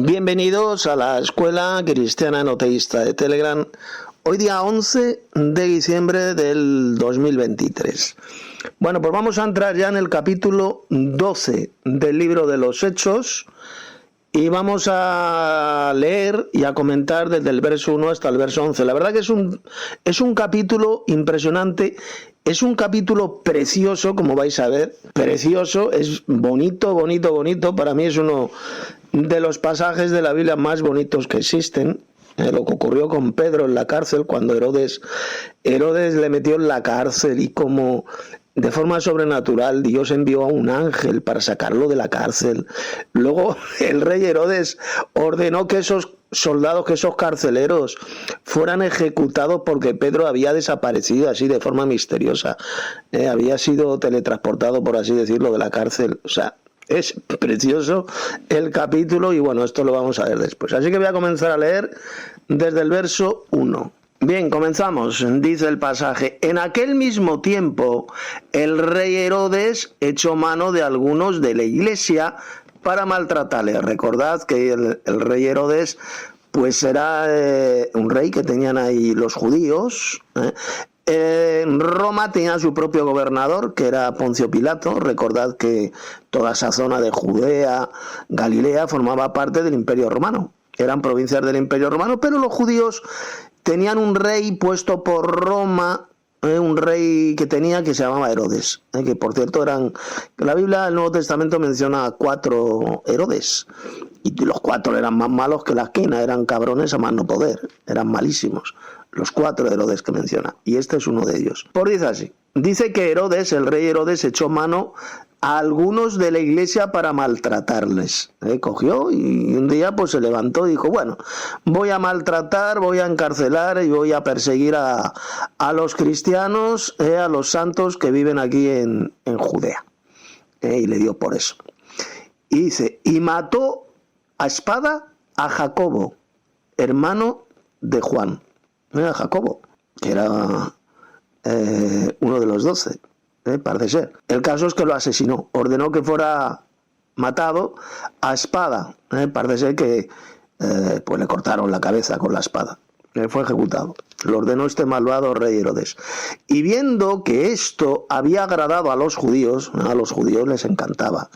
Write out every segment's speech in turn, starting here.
Bienvenidos a la Escuela Cristiana Enoteísta de Telegram, hoy día 11 de diciembre del 2023. Bueno, pues vamos a entrar ya en el capítulo 12 del libro de los Hechos y vamos a leer y a comentar desde el verso 1 hasta el verso 11. La verdad que es un capítulo impresionante. Es un capítulo precioso, como vais a ver, precioso, es bonito. Para mí es uno de los pasajes de la Biblia más bonitos que existen. Lo que ocurrió con Pedro en la cárcel, cuando Herodes le metió en la cárcel y como de forma sobrenatural Dios envió a un ángel para sacarlo de la cárcel. Luego el rey Herodes ordenó que esos soldados, que esos carceleros fueran ejecutados porque Pedro había desaparecido así de forma misteriosa. Había sido teletransportado, por así decirlo, de la cárcel. O sea, es precioso el capítulo y bueno, esto lo vamos a ver después. Así que voy a comenzar a leer desde el verso 1. Bien, comenzamos. Dice el pasaje: en aquel mismo tiempo el rey Herodes echó mano de algunos de la iglesia para maltratarle. Recordad que el rey Herodes pues era un rey que tenían ahí los judíos. En Roma tenía su propio gobernador, que era Poncio Pilato. Recordad que toda esa zona de Judea, Galilea, formaba parte del Imperio Romano. Eran provincias del Imperio Romano, pero los judíos tenían un rey puesto por Roma, un rey que se llamaba Herodes, que por cierto la Biblia del Nuevo Testamento menciona 4 Herodes, y los 4 eran más malos que la esquina, eran cabrones a más no poder, eran malísimos, los 4 Herodes que menciona, y este es uno de ellos. Por dice así, dice que Herodes, el rey Herodes, echó mano a algunos de la iglesia para maltratarles. Cogió y un día pues se levantó y dijo: bueno, voy a maltratar, voy a encarcelar y voy a perseguir a los cristianos, a los santos que viven aquí en Judea. Y le dio por eso. Y dice: y mató a espada a Jacobo, hermano de Juan. A Jacobo, que era uno de los 12. Parece ser. El caso es que lo asesinó, ordenó que fuera matado a espada. Parece ser que pues le cortaron la cabeza con la espada. Fue ejecutado. Lo ordenó este malvado rey Herodes. Y viendo que esto había agradado a los judíos les encantaba.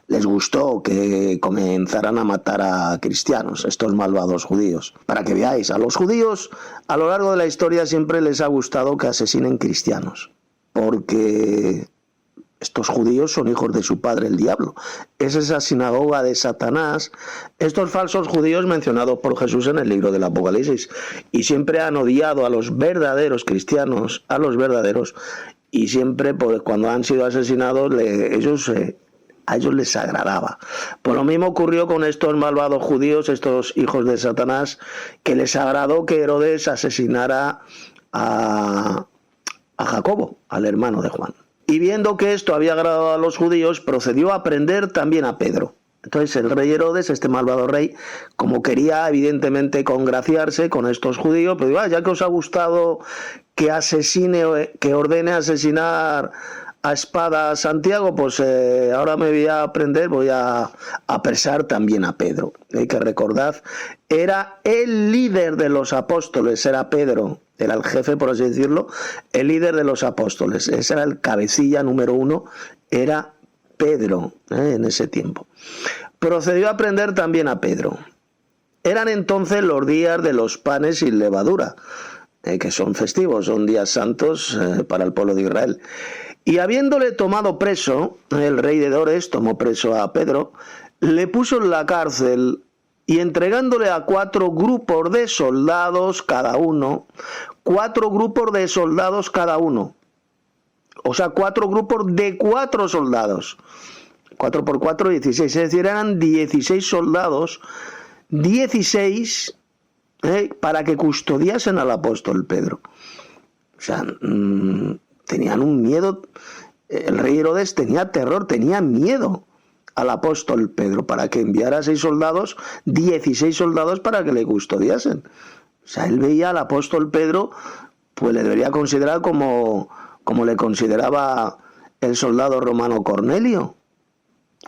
Les gustó que comenzaran a matar a cristianos, estos malvados judíos. Para que veáis, a los judíos a lo largo de la historia siempre les ha gustado que asesinen cristianos. Porque estos judíos son hijos de su padre el diablo. Es esa sinagoga de Satanás, estos falsos judíos mencionados por Jesús en el libro del Apocalipsis. Y siempre han odiado a los verdaderos cristianos, y siempre pues, cuando han sido asesinados a ellos les agradaba. Pues lo mismo ocurrió con estos malvados judíos, estos hijos de Satanás, que les agradó que Herodes asesinara a Jacobo, al hermano de Juan. Y viendo que esto había agradado a los judíos, procedió a prender también a Pedro. Entonces el rey Herodes, este malvado rey, como quería evidentemente congraciarse con estos judíos, pues digo: ya que os ha gustado que ordene asesinar a espada a Santiago, pues ahora me voy a prender, voy a apresar también a Pedro. Que recordad, era el líder de los apóstoles, era Pedro. Era el jefe, por así decirlo, el líder de los apóstoles. Ese era el cabecilla número 1, era Pedro, en ese tiempo. Procedió a prender también a Pedro. Eran entonces los días de los panes sin levadura, que son festivos, son días santos para el pueblo de Israel. Y habiéndole tomado preso, el rey de Herodes tomó preso a Pedro, le puso en la cárcel y entregándole a 4 grupos de soldados cada uno, 4 grupos de soldados cada uno, o sea, 4 grupos de 4 soldados, 4 por 4, 16, es decir, eran 16 soldados, 16 para que custodiasen al apóstol Pedro. O sea, tenían un miedo, el rey Herodes tenía terror, tenía miedo al apóstol Pedro, para que enviara 16 soldados para que le custodiasen. O sea, él veía al apóstol Pedro, pues le debería considerar como le consideraba el soldado romano Cornelio.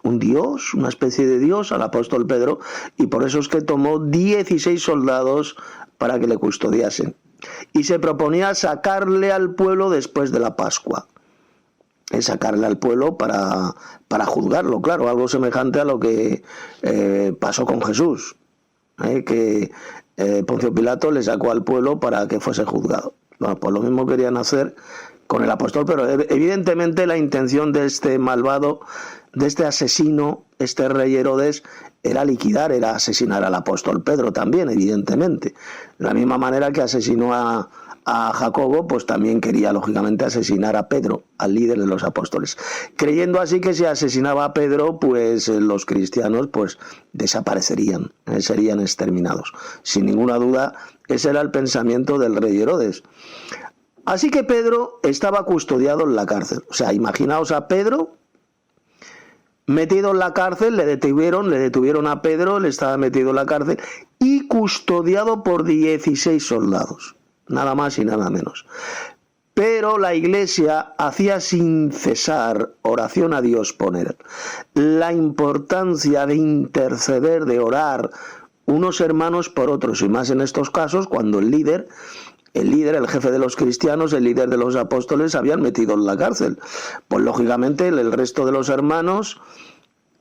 un dios, una especie de dios al apóstol Pedro, y por eso es que tomó 16 soldados para que le custodiasen. Y se proponía sacarle al pueblo después de la Pascua. Sacarle al pueblo para juzgarlo, claro, algo semejante a lo que pasó con Jesús, que Poncio Pilato le sacó al pueblo para que fuese juzgado. Bueno, pues lo mismo querían hacer con el apóstol, pero evidentemente la intención de este malvado, de este asesino, este rey Herodes, era liquidar, era asesinar al apóstol Pedro también, evidentemente. De la misma manera que asesinó a Jacobo, pues también quería lógicamente asesinar a Pedro, al líder de los apóstoles, creyendo así que si asesinaba a Pedro, pues los cristianos pues desaparecerían, serían exterminados. Sin ninguna duda, ese era el pensamiento del rey Herodes. Así que Pedro estaba custodiado en la cárcel. O sea, imaginaos a Pedro metido en la cárcel, le detuvieron a Pedro, le estaba metido en la cárcel y custodiado por 16 soldados. Nada más y nada menos. Pero la Iglesia hacía sin cesar oración a Dios por él. La importancia de interceder, de orar unos hermanos por otros, y más en estos casos cuando el líder, el jefe de los cristianos, el líder de los apóstoles, habían metido en la cárcel. Pues lógicamente el resto de los hermanos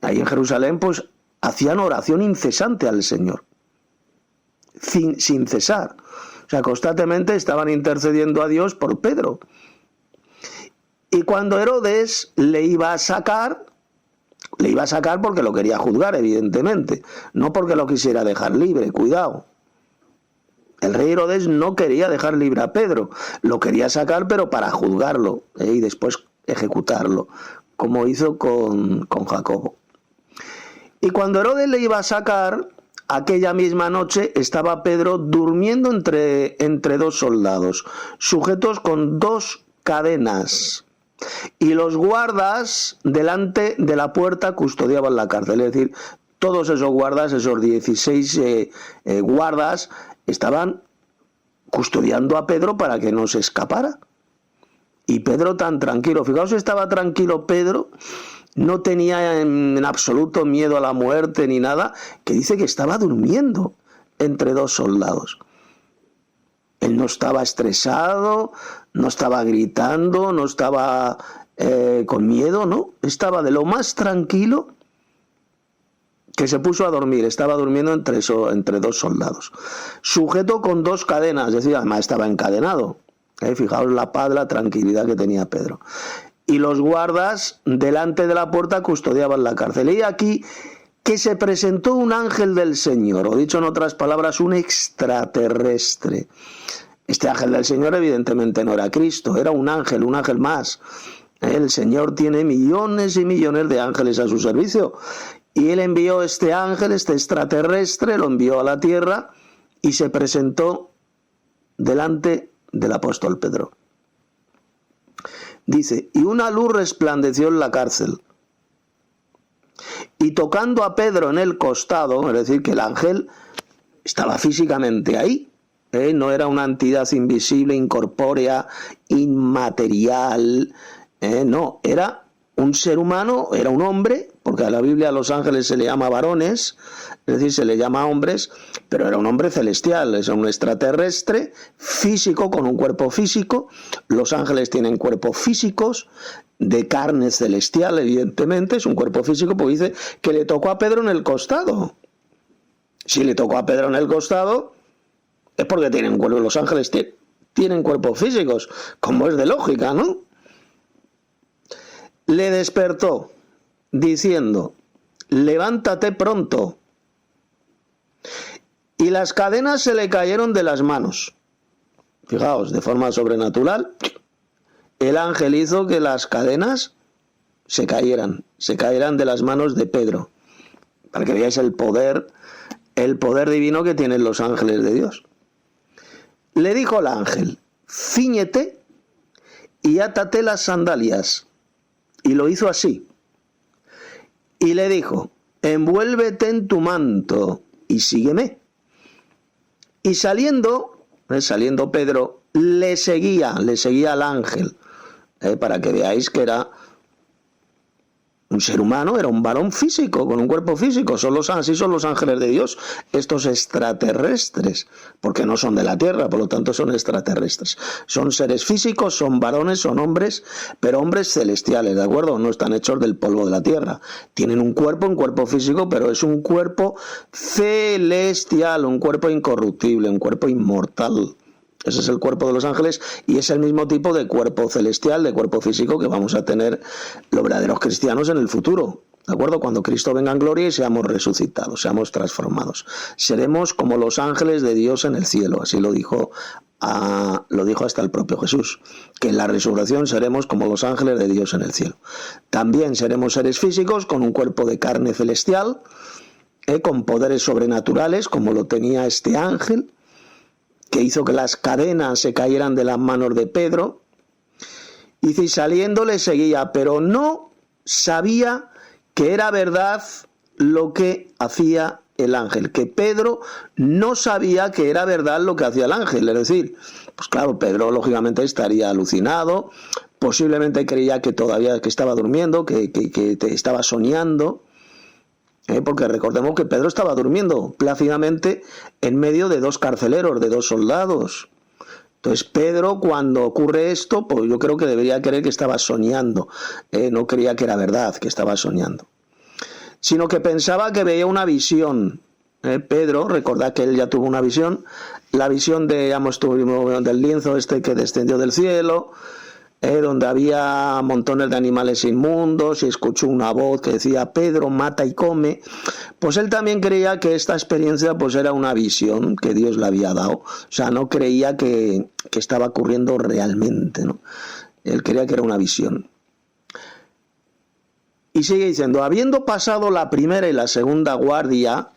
ahí en Jerusalén pues hacían oración incesante al Señor, sin cesar. O sea, constantemente estaban intercediendo a Dios por Pedro. Y cuando Herodes le iba a sacar porque lo quería juzgar, evidentemente, no porque lo quisiera dejar libre, cuidado. El rey Herodes no quería dejar libre a Pedro, lo quería sacar pero para juzgarlo y después ejecutarlo, como hizo con Jacobo. Y cuando Herodes le iba a sacar, aquella misma noche estaba Pedro durmiendo entre dos soldados, sujetos con 2 cadenas. Y los guardas delante de la puerta custodiaban la cárcel. Es decir, todos esos guardas, esos 16 guardas, estaban custodiando a Pedro para que no se escapara. Y Pedro tan tranquilo. Fijaos, estaba tranquilo Pedro. No tenía en absoluto miedo a la muerte ni nada, que dice que estaba durmiendo entre 2 soldados. Él no estaba estresado, no estaba gritando, no estaba con miedo, ¿no? Estaba de lo más tranquilo que se puso a dormir. Estaba durmiendo entre 2 soldados. Sujeto con 2 cadenas, es decir, además estaba encadenado. Fijaos la paz, la tranquilidad que tenía Pedro. Y los guardas delante de la puerta custodiaban la cárcel. Y aquí que se presentó un ángel del Señor, o dicho en otras palabras, un extraterrestre. Este ángel del Señor evidentemente no era Cristo, era un ángel más. El Señor tiene millones y millones de ángeles a su servicio. Y él envió este ángel, este extraterrestre, lo envió a la tierra y se presentó delante del apóstol Pedro. Dice, y una luz resplandeció en la cárcel. Y tocando a Pedro en el costado, es decir, que el ángel estaba físicamente ahí, no era una entidad invisible, incorpórea, inmaterial, no, era un ser humano, era un hombre, porque a la Biblia a los ángeles se le llama varones, es decir, se le llama hombres, pero era un hombre celestial, es un extraterrestre, físico, con un cuerpo físico. Los ángeles tienen cuerpos físicos, de carne celestial, evidentemente, es un cuerpo físico, porque dice que le tocó a Pedro en el costado. Si le tocó a Pedro en el costado, es porque tienen cuerpo, los ángeles tienen cuerpos físicos, como es de lógica, ¿no? Le despertó, diciendo, levántate pronto. Y las cadenas se le cayeron de las manos. Fijaos, de forma sobrenatural, el ángel hizo que las cadenas se cayeran de las manos de Pedro, para que veáis el poder divino que tienen los ángeles de Dios. Le dijo el ángel, cíñete y átate las sandalias. Y lo hizo así. Y le dijo, envuélvete en tu manto y sígueme. Y saliendo Pedro, le seguía al ángel, para que veáis que era Un ser humano era un varón físico, con un cuerpo físico. Así son los ángeles de Dios, estos extraterrestres, porque no son de la tierra, por lo tanto son extraterrestres. Son seres físicos, son varones, son hombres, pero hombres celestiales, ¿de acuerdo? No están hechos del polvo de la tierra. Tienen un cuerpo físico, pero es un cuerpo celestial, un cuerpo incorruptible, un cuerpo inmortal. Ese es el cuerpo de los ángeles y es el mismo tipo de cuerpo celestial, de cuerpo físico que vamos a tener los verdaderos cristianos en el futuro. ¿De acuerdo? Cuando Cristo venga en gloria y seamos resucitados, seamos transformados. Seremos como los ángeles de Dios en el cielo. Así lo dijo hasta el propio Jesús. Que en la resurrección seremos como los ángeles de Dios en el cielo. También seremos seres físicos con un cuerpo de carne celestial, con poderes sobrenaturales como lo tenía este ángel, que hizo que las cadenas se cayeran de las manos de Pedro. Y saliendo le seguía, pero no sabía que era verdad lo que hacía el ángel, que Pedro no sabía que era verdad lo que hacía el ángel. Es decir, pues claro, Pedro lógicamente estaría alucinado, posiblemente creía que todavía que estaba durmiendo, que estaba soñando. Porque recordemos que Pedro estaba durmiendo plácidamente en medio de dos carceleros, de dos soldados. Entonces Pedro, cuando ocurre esto, pues yo creo que debería creer que estaba soñando. No creía que era verdad, que estaba soñando. Sino que pensaba que veía una visión. Pedro, recordad que él ya tuvo una visión. La visión del lienzo este que descendió del cielo, donde había montones de animales inmundos y escuchó una voz que decía Pedro, mata y come. Pues él también creía que esta experiencia pues era una visión que Dios le había dado. O sea, no creía que estaba ocurriendo realmente, ¿no? Él creía que era una visión. Y sigue diciendo, habiendo pasado la primera y la segunda guardia,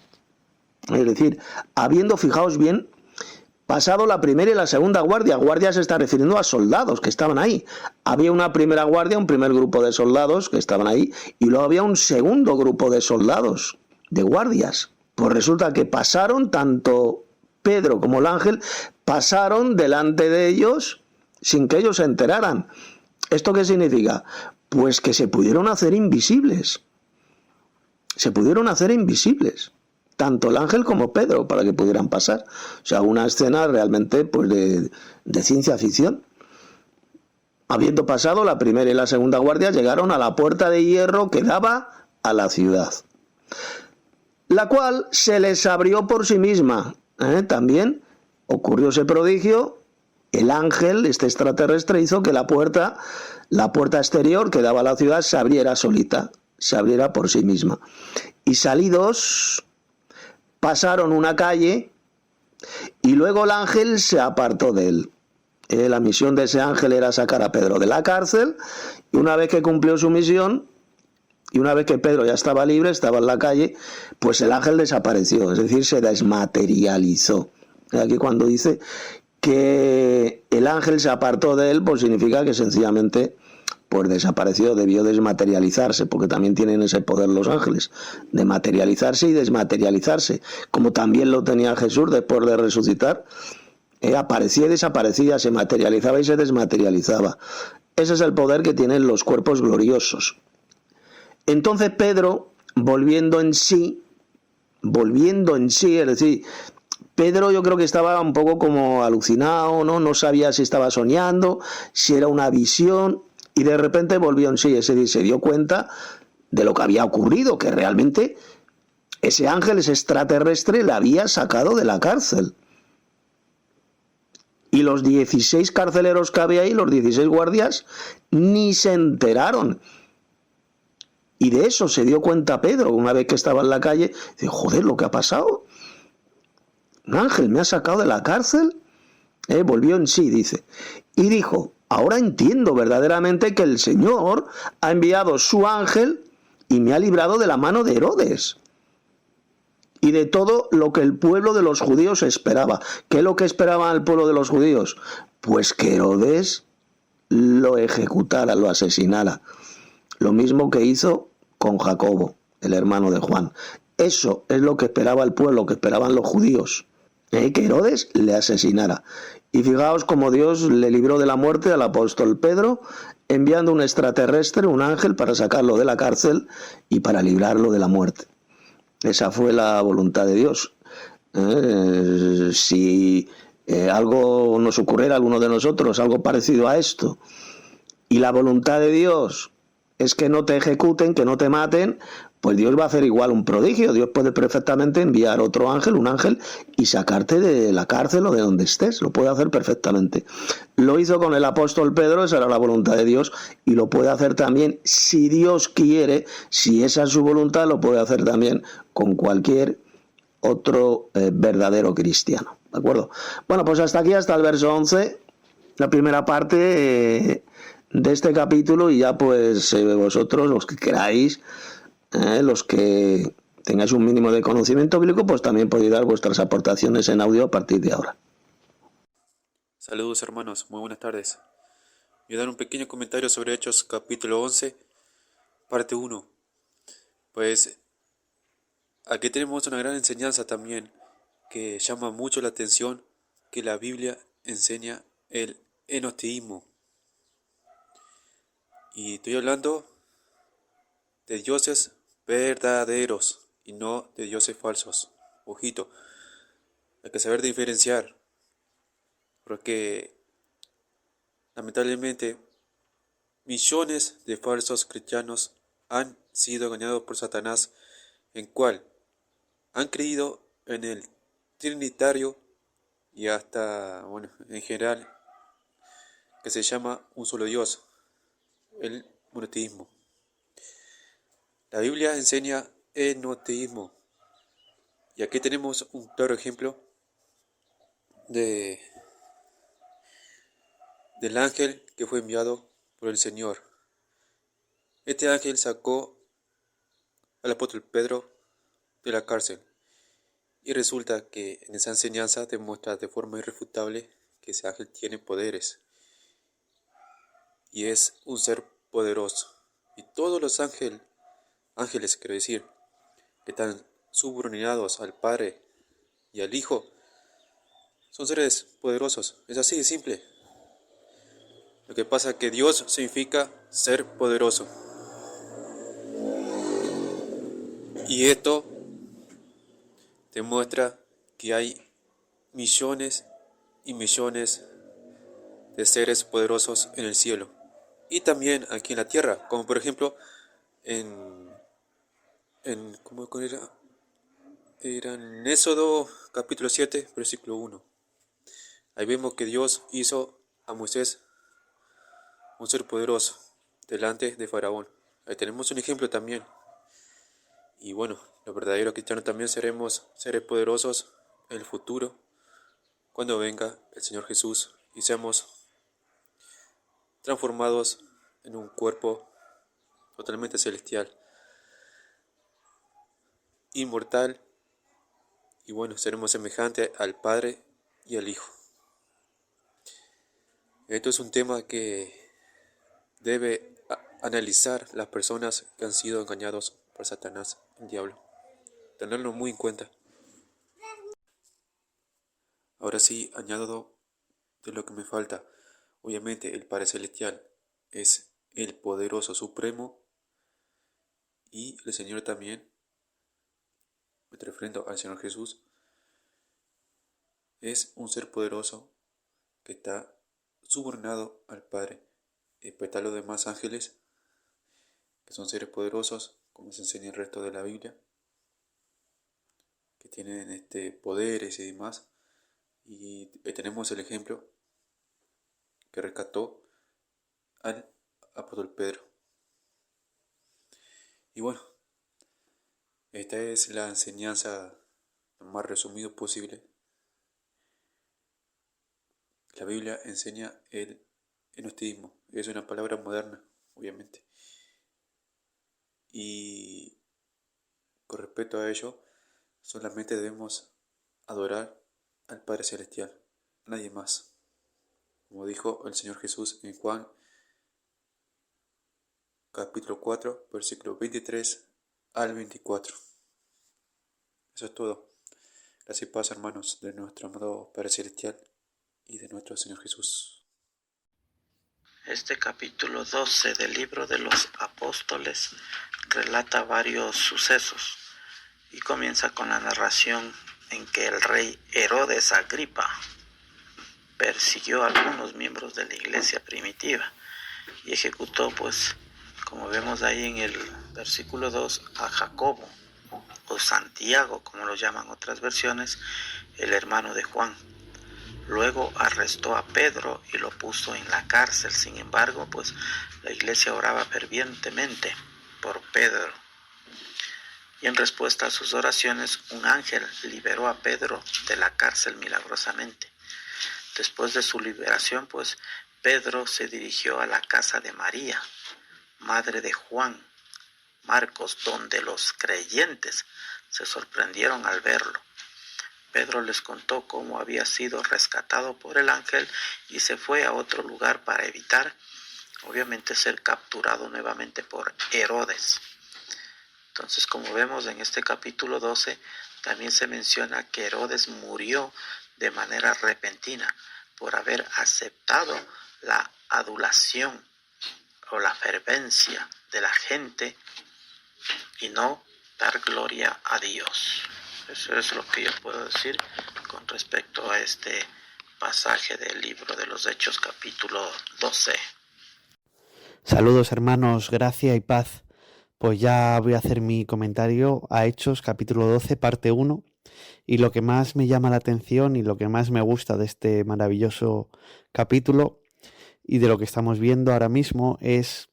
es decir, fijaos bien, pasado la primera y la segunda guardia. Guardia se está refiriendo a soldados que estaban ahí. Había una primera guardia, un primer grupo de soldados que estaban ahí, y luego había un segundo grupo de soldados, de guardias. Pues resulta que pasaron, tanto Pedro como el ángel, pasaron delante de ellos sin que ellos se enteraran. ¿Esto qué significa? Pues que se pudieron hacer invisibles. Se pudieron hacer invisibles. Tanto el ángel como Pedro, para que pudieran pasar. O sea, una escena realmente pues de ciencia ficción. Habiendo pasado la primera y la segunda guardia, llegaron a la puerta de hierro que daba a la ciudad, la cual se les abrió por sí misma. También ocurrió ese prodigio. El ángel, este extraterrestre, hizo que la puerta exterior que daba a la ciudad se abriera solita, se abriera por sí misma. Y salidos, pasaron una calle y luego el ángel se apartó de él. La misión de ese ángel era sacar a Pedro de la cárcel, y una vez que cumplió su misión, y una vez que Pedro ya estaba libre, estaba en la calle, pues el ángel desapareció, es decir, se desmaterializó. Aquí cuando dice que el ángel se apartó de él, pues significa que sencillamente pues desapareció, debió desmaterializarse, porque también tienen ese poder los ángeles, de materializarse y desmaterializarse, como también lo tenía Jesús después de resucitar. Aparecía y desaparecía, se materializaba y se desmaterializaba. Ese es el poder que tienen los cuerpos gloriosos. Entonces Pedro, volviendo en sí, es decir, Pedro yo creo que estaba un poco como alucinado, no sabía si estaba soñando, si era una visión, y de repente volvió en sí, se dio cuenta de lo que había ocurrido, que realmente ese ángel, ese extraterrestre, le había sacado de la cárcel. Y los 16 carceleros que había ahí, los 16 guardias, ni se enteraron. Y de eso se dio cuenta Pedro, una vez que estaba en la calle, dice, joder, lo que ha pasado. Un ángel me ha sacado de la cárcel. Volvió en sí, dice. Y dijo, ahora entiendo verdaderamente que el Señor ha enviado su ángel y me ha librado de la mano de Herodes y de todo lo que el pueblo de los judíos esperaba. ¿Qué es lo que esperaba el pueblo de los judíos? Pues que Herodes lo ejecutara, lo asesinara. Lo mismo que hizo con Jacobo, el hermano de Juan. Eso es lo que esperaba el pueblo, que esperaban los judíos. Que Herodes le asesinara. Y fijaos cómo Dios le libró de la muerte al apóstol Pedro enviando un extraterrestre, un ángel, para sacarlo de la cárcel y para librarlo de la muerte. Esa fue la voluntad de Dios. Si algo nos ocurriera a alguno de nosotros, algo parecido a esto, y la voluntad de Dios es que no te ejecuten, que no te maten, pues Dios va a hacer igual un prodigio. Dios puede perfectamente enviar otro ángel, un ángel, y sacarte de la cárcel o de donde estés. Lo puede hacer perfectamente. Lo hizo con el apóstol Pedro, esa era la voluntad de Dios, y lo puede hacer también, si Dios quiere, si esa es su voluntad, lo puede hacer también con cualquier otro verdadero cristiano. ¿De acuerdo? Bueno, pues hasta aquí, hasta el verso 11, la primera parte de este capítulo, y ya pues vosotros, los que queráis, los que tengáis un mínimo de conocimiento bíblico, pues también podéis dar vuestras aportaciones en audio a partir de ahora. Saludos hermanos, muy buenas tardes. Voy a dar un pequeño comentario sobre Hechos capítulo 11, parte 1. Pues aquí tenemos una gran enseñanza también que llama mucho la atención, que la Biblia enseña el enoteísmo. Y estoy hablando de dioses verdaderos y no de dioses falsos. Ojito, hay que saber diferenciar, porque lamentablemente millones de falsos cristianos han sido engañados por Satanás, en cual han creído en el Trinitario y hasta, bueno, en general, que se llama un solo Dios, el monoteísmo. La Biblia enseña enoteísmo, y aquí tenemos un claro ejemplo de, del ángel que fue enviado por el Señor. Este ángel sacó al apóstol Pedro de la cárcel, y resulta que en esa enseñanza demuestra de forma irrefutable que ese ángel tiene poderes y es un ser poderoso. Y todos los ángeles quiero decir, que están subordinados al Padre y al Hijo, son seres poderosos. Es así de simple. Lo que pasa es que Dios significa ser poderoso. Y esto demuestra que hay millones y millones de seres poderosos en el cielo. Y también aquí en la tierra, como por ejemplo ¿cómo era? Era en Éxodo capítulo 7, versículo 1. Ahí vemos que Dios hizo a Moisés un ser poderoso delante de Faraón. Ahí tenemos un ejemplo también. Y bueno, los verdaderos cristianos también seremos seres poderosos en el futuro, cuando venga el Señor Jesús y seamos transformados en un cuerpo totalmente celestial, inmortal, y bueno, seremos semejantes al Padre y al Hijo. Esto es un tema que debe analizar las personas que han sido engañados por Satanás, el diablo. Tenerlo muy en cuenta. Ahora sí, añado de lo que me falta. Obviamente el Padre Celestial es el poderoso supremo, y el Señor también, me estoy refiriendo al Señor Jesús, es un ser poderoso que está subordinado al Padre. Y pues están los demás ángeles, que son seres poderosos, como se enseña el resto de la Biblia, que tienen poderes y demás. Y tenemos el ejemplo que rescató al apóstol Pedro. Y bueno, esta es la enseñanza lo más resumido posible. La Biblia enseña el enoteísmo. Es una palabra moderna, obviamente. Y con respecto a ello, solamente debemos adorar al Padre Celestial, nadie más. Como dijo el Señor Jesús en Juan capítulo 4, versículo 23 al 24. Eso es todo. Gracias y paz, hermanos, de nuestro amado Padre Celestial y de nuestro Señor Jesús. Este capítulo 12 del libro de los apóstoles relata varios sucesos y comienza con la narración en que el rey Herodes Agripa persiguió a algunos miembros de la iglesia primitiva y ejecutó, pues, como vemos ahí en el versículo 2, a Jacobo, o Santiago, como lo llaman otras versiones, el hermano de Juan. Luego arrestó a Pedro y lo puso en la cárcel. Sin embargo, pues la iglesia oraba fervientemente por Pedro. Y en respuesta a sus oraciones, un ángel liberó a Pedro de la cárcel milagrosamente. Después de su liberación, pues Pedro se dirigió a la casa de María, madre de Juan Marcos, donde los creyentes se sorprendieron al verlo. Pedro les contó cómo había sido rescatado por el ángel y se fue a otro lugar para evitar, obviamente, ser capturado nuevamente por Herodes. Entonces, como vemos en este capítulo 12, también se menciona que Herodes murió de manera repentina por haber aceptado la adulación o la fervencia de la gente y no dar gloria a Dios. Eso es lo que yo puedo decir con respecto a este pasaje del libro de los Hechos, capítulo 12. Saludos hermanos, gracia y paz. Pues ya voy a hacer mi comentario a Hechos, capítulo 12, parte 1. Y lo que más me llama la atención y lo que más me gusta de este maravilloso capítulo y de lo que estamos viendo ahora mismo es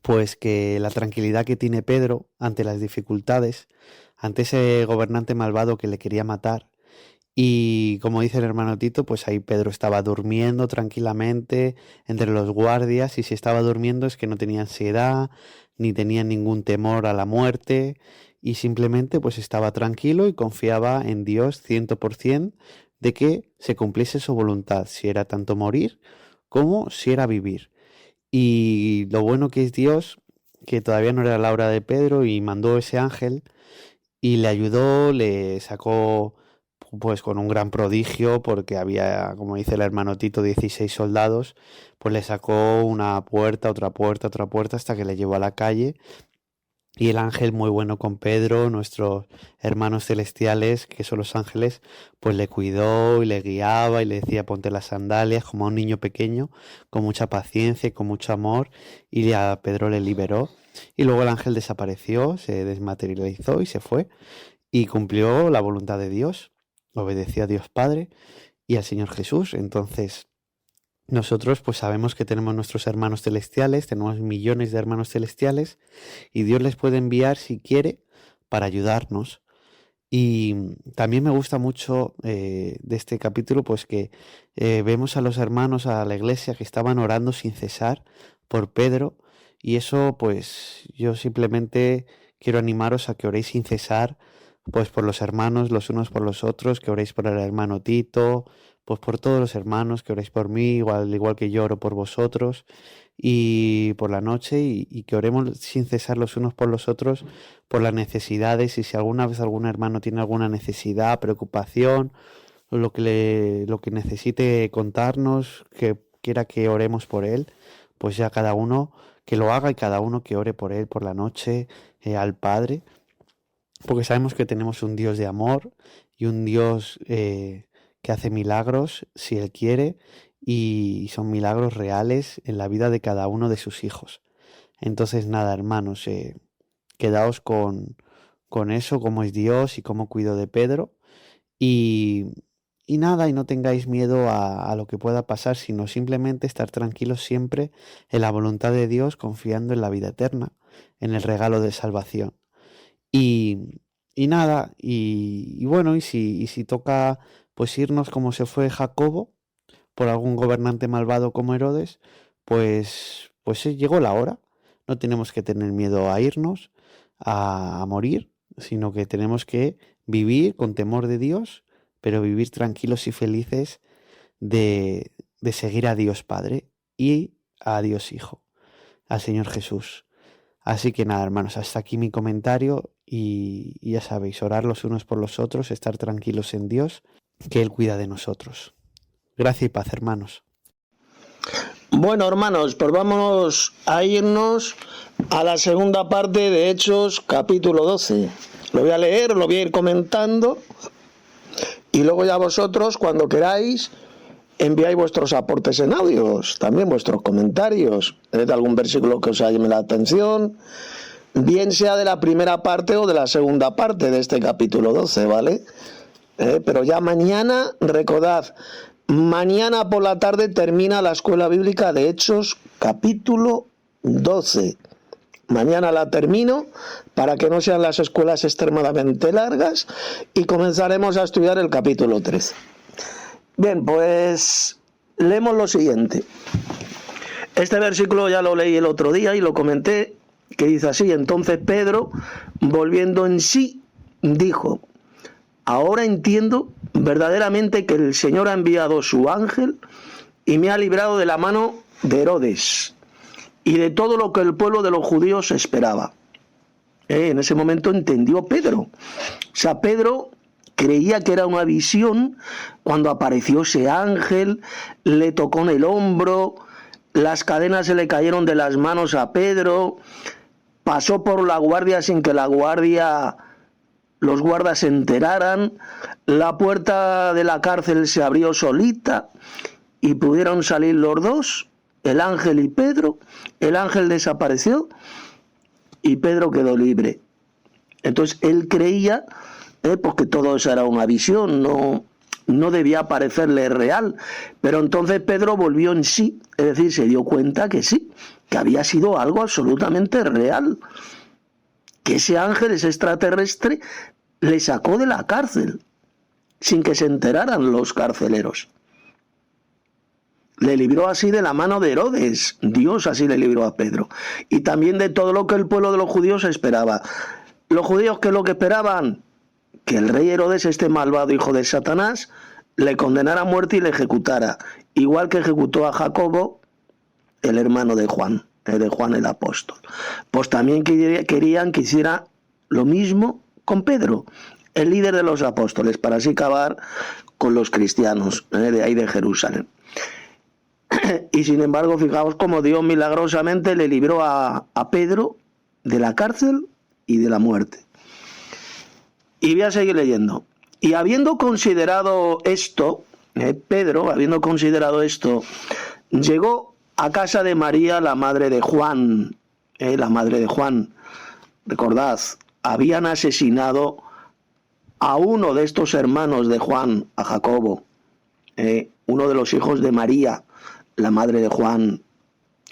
pues que la tranquilidad que tiene Pedro ante las dificultades, ante ese gobernante malvado que le quería matar. Y como dice el hermano Tito, pues ahí Pedro estaba durmiendo tranquilamente entre los guardias, y si estaba durmiendo es que no tenía ansiedad, ni tenía ningún temor a la muerte, y simplemente pues estaba tranquilo y confiaba en Dios 100% de que se cumpliese su voluntad, si era tanto morir como si era vivir. Y lo bueno que es Dios, que todavía no era la hora de Pedro y mandó ese ángel y le ayudó, le sacó pues con un gran prodigio, porque había, como dice el hermano Tito, 16 soldados, pues le sacó una puerta, otra puerta, hasta que le llevó a la calle. Y el ángel, muy bueno con Pedro, nuestros hermanos celestiales, que son los ángeles, pues le cuidó y le guiaba y le decía ponte las sandalias, como a un niño pequeño, con mucha paciencia y con mucho amor, y a Pedro le liberó. Y luego el ángel desapareció, se desmaterializó y se fue, y cumplió la voluntad de Dios, obedeció a Dios Padre y al Señor Jesús. Entonces nosotros pues sabemos que tenemos nuestros hermanos celestiales, tenemos millones de hermanos celestiales, y Dios les puede enviar si quiere para ayudarnos. Y también me gusta mucho de este capítulo pues que vemos a los hermanos, a la iglesia, que estaban orando sin cesar por Pedro, y eso pues yo simplemente quiero animaros a que oréis sin cesar pues por los hermanos, los unos por los otros, que oréis por el hermano Tito, pues por todos los hermanos, que oréis por mí, igual que yo oro por vosotros, y por la noche, y que oremos sin cesar los unos por los otros por las necesidades. Y si alguna vez algún hermano tiene alguna necesidad, preocupación, o lo que necesite contarnos, que quiera que oremos por él, pues ya cada uno que lo haga, y cada uno que ore por él por la noche al Padre, porque sabemos que tenemos un Dios de amor y un Dios que hace milagros si Él quiere, y son milagros reales en la vida de cada uno de sus hijos. Entonces nada, hermanos, quedaos con eso, cómo es Dios y cómo cuido de Pedro, y, y nada, y no tengáis miedo a lo que pueda pasar, sino simplemente estar tranquilos siempre en la voluntad de Dios, confiando en la vida eterna, en el regalo de salvación. Y, y nada, y bueno, y si toca pues irnos como se fue Jacobo por algún gobernante malvado como Herodes, pues sí, llegó la hora. No tenemos que tener miedo a irnos, a morir, sino que tenemos que vivir con temor de Dios, pero vivir tranquilos y felices de seguir a Dios Padre y a Dios Hijo, al Señor Jesús. Así que nada, hermanos, hasta aquí mi comentario, y ya sabéis, orar los unos por los otros, estar tranquilos en Dios, que Él cuida de nosotros. Gracia y paz, hermanos. Bueno, hermanos, pues vamos a irnos a la segunda parte de Hechos, capítulo 12. Lo voy a leer, lo voy a ir comentando y luego ya vosotros, cuando queráis, enviáis vuestros aportes en audios, también vuestros comentarios, de algún versículo que os llame la atención, bien sea de la primera parte o de la segunda parte de este capítulo 12, ¿vale? Pero ya mañana, recordad, mañana por la tarde termina la escuela bíblica de Hechos, capítulo 12. Mañana la termino para que no sean las escuelas extremadamente largas y comenzaremos a estudiar el capítulo 13. Bien, pues leemos lo siguiente. Este versículo ya lo leí el otro día y lo comenté, que dice así: entonces Pedro, volviendo en sí, dijo: ahora entiendo verdaderamente que el Señor ha enviado su ángel y me ha librado de la mano de Herodes y de todo lo que el pueblo de los judíos esperaba. En ese momento entendió Pedro. O sea, Pedro creía que era una visión cuando apareció ese ángel, le tocó en el hombro, las cadenas se le cayeron de las manos a Pedro, pasó por la guardia sin que los guardas se enteraran, la puerta de la cárcel se abrió solita y pudieron salir los dos, el ángel y Pedro. El ángel desapareció y Pedro quedó libre. Entonces él creía pues que todo eso era una visión, no debía parecerle real, pero entonces Pedro volvió en sí, es decir, se dio cuenta que sí, que había sido algo absolutamente real, que ese ángel, ese extraterrestre, le sacó de la cárcel, sin que se enteraran los carceleros. Le libró así de la mano de Herodes. Dios así le libró a Pedro. Y también de todo lo que el pueblo de los judíos esperaba. Los judíos, ¿qué es lo que esperaban? Que el rey Herodes, este malvado hijo de Satanás, le condenara a muerte y le ejecutara. Igual que ejecutó a Jacobo, el hermano de Juan el apóstol. Pues también querían que hiciera lo mismo con Pedro, el líder de los apóstoles, para así acabar con los cristianos de ahí de Jerusalén. Y sin embargo, fijaos cómo Dios milagrosamente le libró a Pedro de la cárcel y de la muerte. Y voy a seguir leyendo. Y habiendo considerado esto, Pedro, habiendo considerado esto, llegó a casa de María, la madre de Juan. La madre de Juan. Recordad, habían asesinado a uno de estos hermanos de Juan, a Jacobo, uno de los hijos de María, la madre de Juan.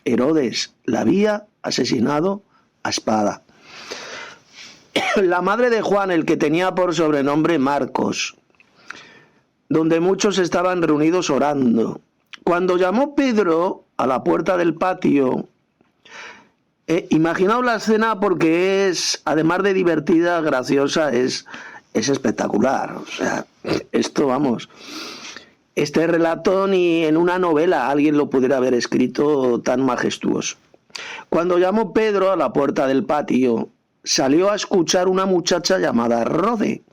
Herodes la había asesinado a espada. La madre de Juan, el que tenía por sobrenombre Marcos, donde muchos estaban reunidos orando. Cuando llamó Pedro a la puerta del patio, imaginaos la escena, porque es, además de divertida, graciosa, es espectacular. O sea, esto, vamos, este relato ni en una novela alguien lo pudiera haber escrito tan majestuoso. Cuando llamó Pedro a la puerta del patio, salió a escuchar una muchacha llamada Rode,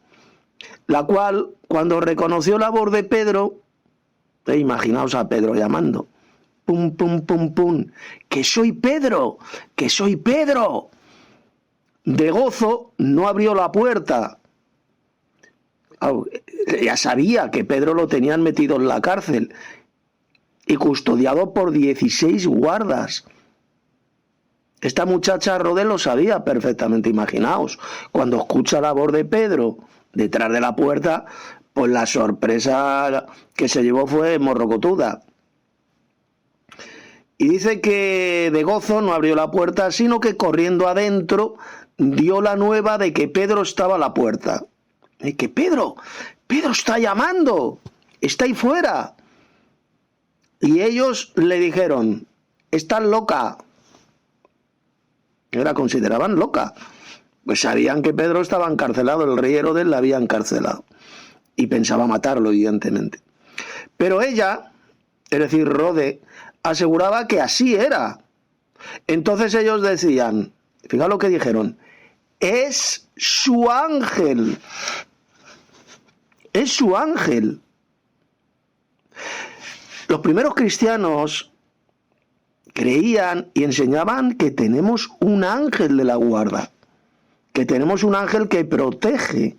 la cual, cuando reconoció la voz de Pedro, imaginaos a Pedro llamando, pum, pum, pum, pum, que soy Pedro, que soy Pedro. De gozo no abrió la puerta. Ya sabía que Pedro lo tenían metido en la cárcel y custodiado por 16 guardas. Esta muchacha Rode lo sabía perfectamente, imaginaos. Cuando escucha la voz de Pedro detrás de la puerta, pues la sorpresa que se llevó fue morrocotuda. Y dice que de gozo no abrió la puerta, sino que corriendo adentro dio la nueva de que Pedro estaba a la puerta. Que Pedro está llamando, está ahí fuera. Y ellos le dijeron: estás loca. La consideraban loca, pues sabían que Pedro estaba encarcelado, el rey Herodes la había encarcelado y pensaba matarlo, evidentemente. Pero ella, es decir, Rode, aseguraba que así era. Entonces ellos decían, fíjate lo que dijeron: es su ángel, es su ángel. Los primeros cristianos creían y enseñaban que tenemos un ángel de la guarda, que tenemos un ángel que protege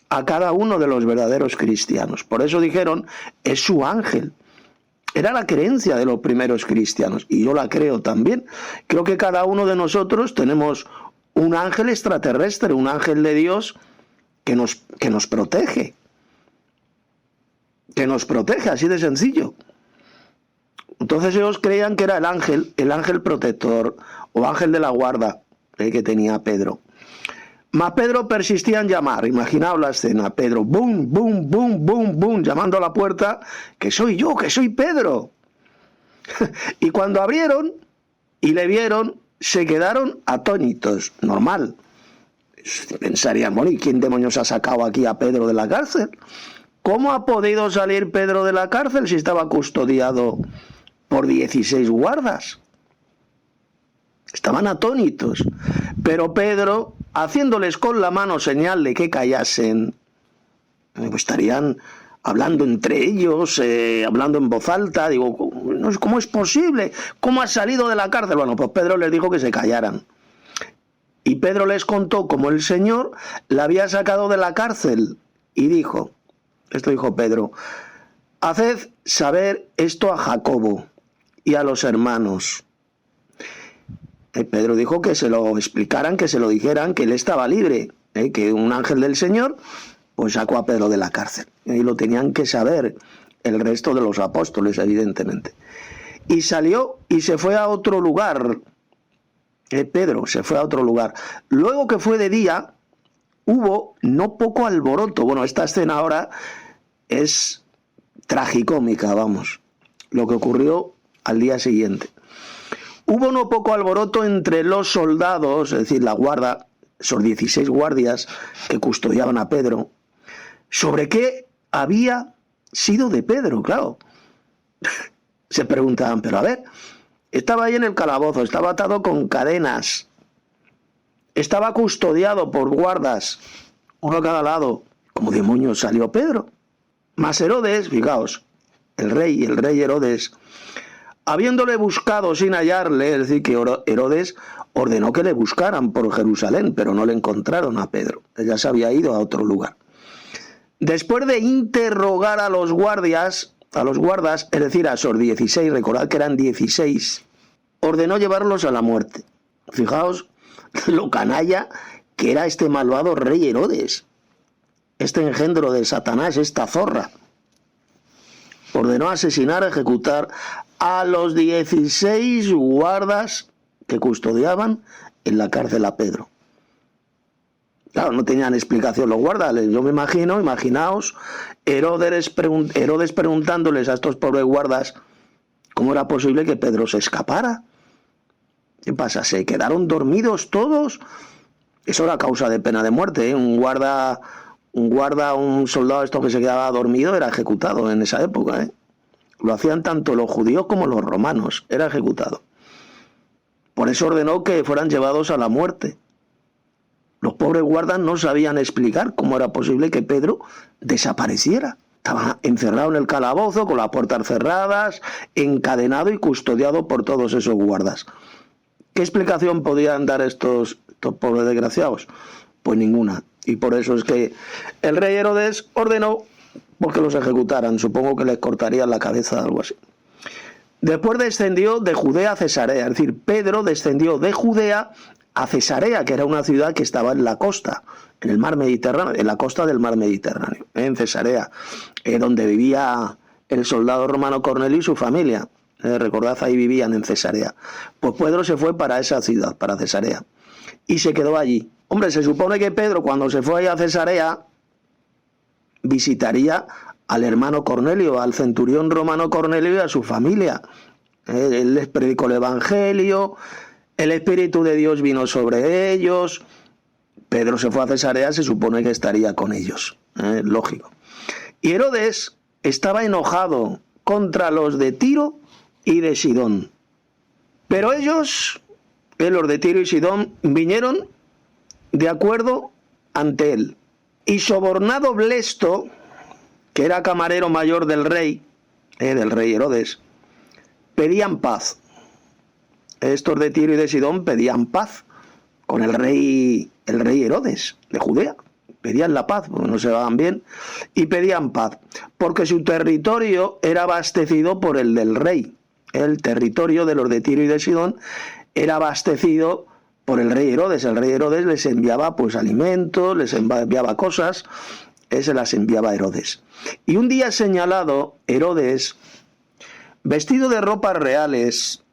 a cada uno de los verdaderos cristianos. Por eso dijeron, es su ángel. Era la creencia de los primeros cristianos, y yo la creo también. Creo que cada uno de nosotros tenemos un ángel extraterrestre, un ángel de Dios que nos protege. Que nos protege, así de sencillo. Entonces ellos creían que era el ángel protector o ángel de la guarda que tenía Pedro. Mas Pedro persistía en llamar. Imaginaos la escena. Pedro, boom, boom, boom, boom, boom, llamando a la puerta, que soy yo, que soy Pedro. Y cuando abrieron y le vieron, se quedaron atónitos. Normal. Pensarían, bueno, ¿y quién demonios ha sacado aquí a Pedro de la cárcel? ¿Cómo ha podido salir Pedro de la cárcel si estaba custodiado por 16 guardas? Estaban atónitos. Pero Pedro, haciéndoles con la mano señal de que callasen, pues estarían hablando entre ellos, hablando en voz alta. Digo, ¿cómo es posible? ¿Cómo ha salido de la cárcel? Bueno, pues Pedro les dijo que se callaran. Y Pedro les contó cómo el Señor la había sacado de la cárcel. Y dijo, esto dijo Pedro, haced saber esto a Jacobo y a los hermanos. Pedro dijo que se lo explicaran, que se lo dijeran, que él estaba libre, que un ángel del Señor pues sacó a Pedro de la cárcel. Y lo tenían que saber el resto de los apóstoles, evidentemente. Y salió y se fue a otro lugar. Pedro se fue a otro lugar. Luego que fue de día, hubo no poco alboroto. Bueno, esta escena ahora es tragicómica, vamos. Lo que ocurrió al día siguiente. Hubo no poco alboroto entre los soldados, es decir, la guarda, esos 16 guardias que custodiaban a Pedro, sobre qué había sido de Pedro, claro. Se preguntaban, pero a ver, estaba ahí en el calabozo, estaba atado con cadenas, estaba custodiado por guardas, uno a cada lado. ¿Cómo demonios salió Pedro? Mas Herodes, fijaos, el rey Herodes, habiéndole buscado sin hallarle, es decir, que Herodes ordenó que le buscaran por Jerusalén, pero no le encontraron a Pedro. Ya se había ido a otro lugar. Después de interrogar a los guardas, es decir, a esos 16, recordad que eran 16, ordenó llevarlos a la muerte. Fijaos lo canalla que era este malvado rey Herodes, este engendro de Satanás, esta zorra. Ordenó asesinar, ejecutar a los 16 guardas que custodiaban en la cárcel a Pedro. Claro, no tenían explicación los guardas. Yo me imaginaos, Herodes preguntándoles a estos pobres guardas cómo era posible que Pedro se escapara. ¿Qué pasa? ¿Se quedaron dormidos todos? Eso era causa de pena de muerte, ¿eh? Un soldado esto que se quedaba dormido era ejecutado en esa época, ¿eh? Lo hacían tanto los judíos como los romanos, era ejecutado. Por eso ordenó que fueran llevados a la muerte. Los pobres guardas no sabían explicar cómo era posible que Pedro desapareciera. Estaba encerrado en el calabozo, con las puertas cerradas, encadenado y custodiado por todos esos guardas. ¿Qué explicación podían dar estos pobres desgraciados? Pues ninguna. Y por eso es que el rey Herodes ordenó porque los ejecutaran. Supongo que les cortarían la cabeza o algo así. Después descendió de Judea a Cesarea. Es decir, Pedro descendió de Judea a Cesarea, que era una ciudad que estaba en la costa, en el mar Mediterráneo, en la costa del mar Mediterráneo, en Cesarea, donde vivía el soldado romano Cornelio y su familia. Recordad, ahí vivían en Cesarea. Pues Pedro se fue para esa ciudad, para Cesarea, y se quedó allí. Hombre, se supone que Pedro, cuando se fue a Cesarea, visitaría al hermano Cornelio, al centurión romano Cornelio y a su familia. Él les predicó el evangelio, el Espíritu de Dios vino sobre ellos. Pedro se fue a Cesarea, se supone que estaría con ellos, lógico. Y Herodes estaba enojado contra los de Tiro y de Sidón. Pero ellos, los de Tiro y Sidón, vinieron de acuerdo ante él. Y sobornado Blesto, que era camarero mayor del rey Herodes, pedían paz. estos de Tiro y de Sidón pedían paz con el rey Herodes de Judea. Pedían la paz, porque no se llevaban bien, y pedían paz, porque su territorio era abastecido por el del rey. El territorio de los de Tiro y de Sidón era abastecido por el rey Herodes. El rey Herodes les enviaba pues alimentos, les enviaba cosas, se las enviaba a Herodes. Y un día señalado, Herodes, vestido de ropas reales,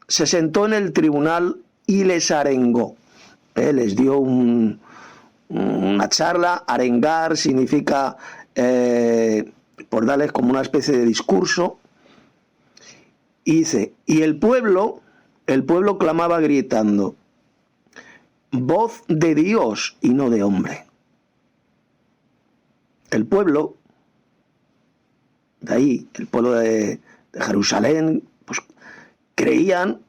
se sentó en el tribunal y les arengó. Les dio una charla. Arengar significa por darles como una especie de discurso. Y dice, y el pueblo clamaba gritando, voz de Dios y no de hombre. El pueblo, de ahí, el pueblo de Jerusalén, pues creían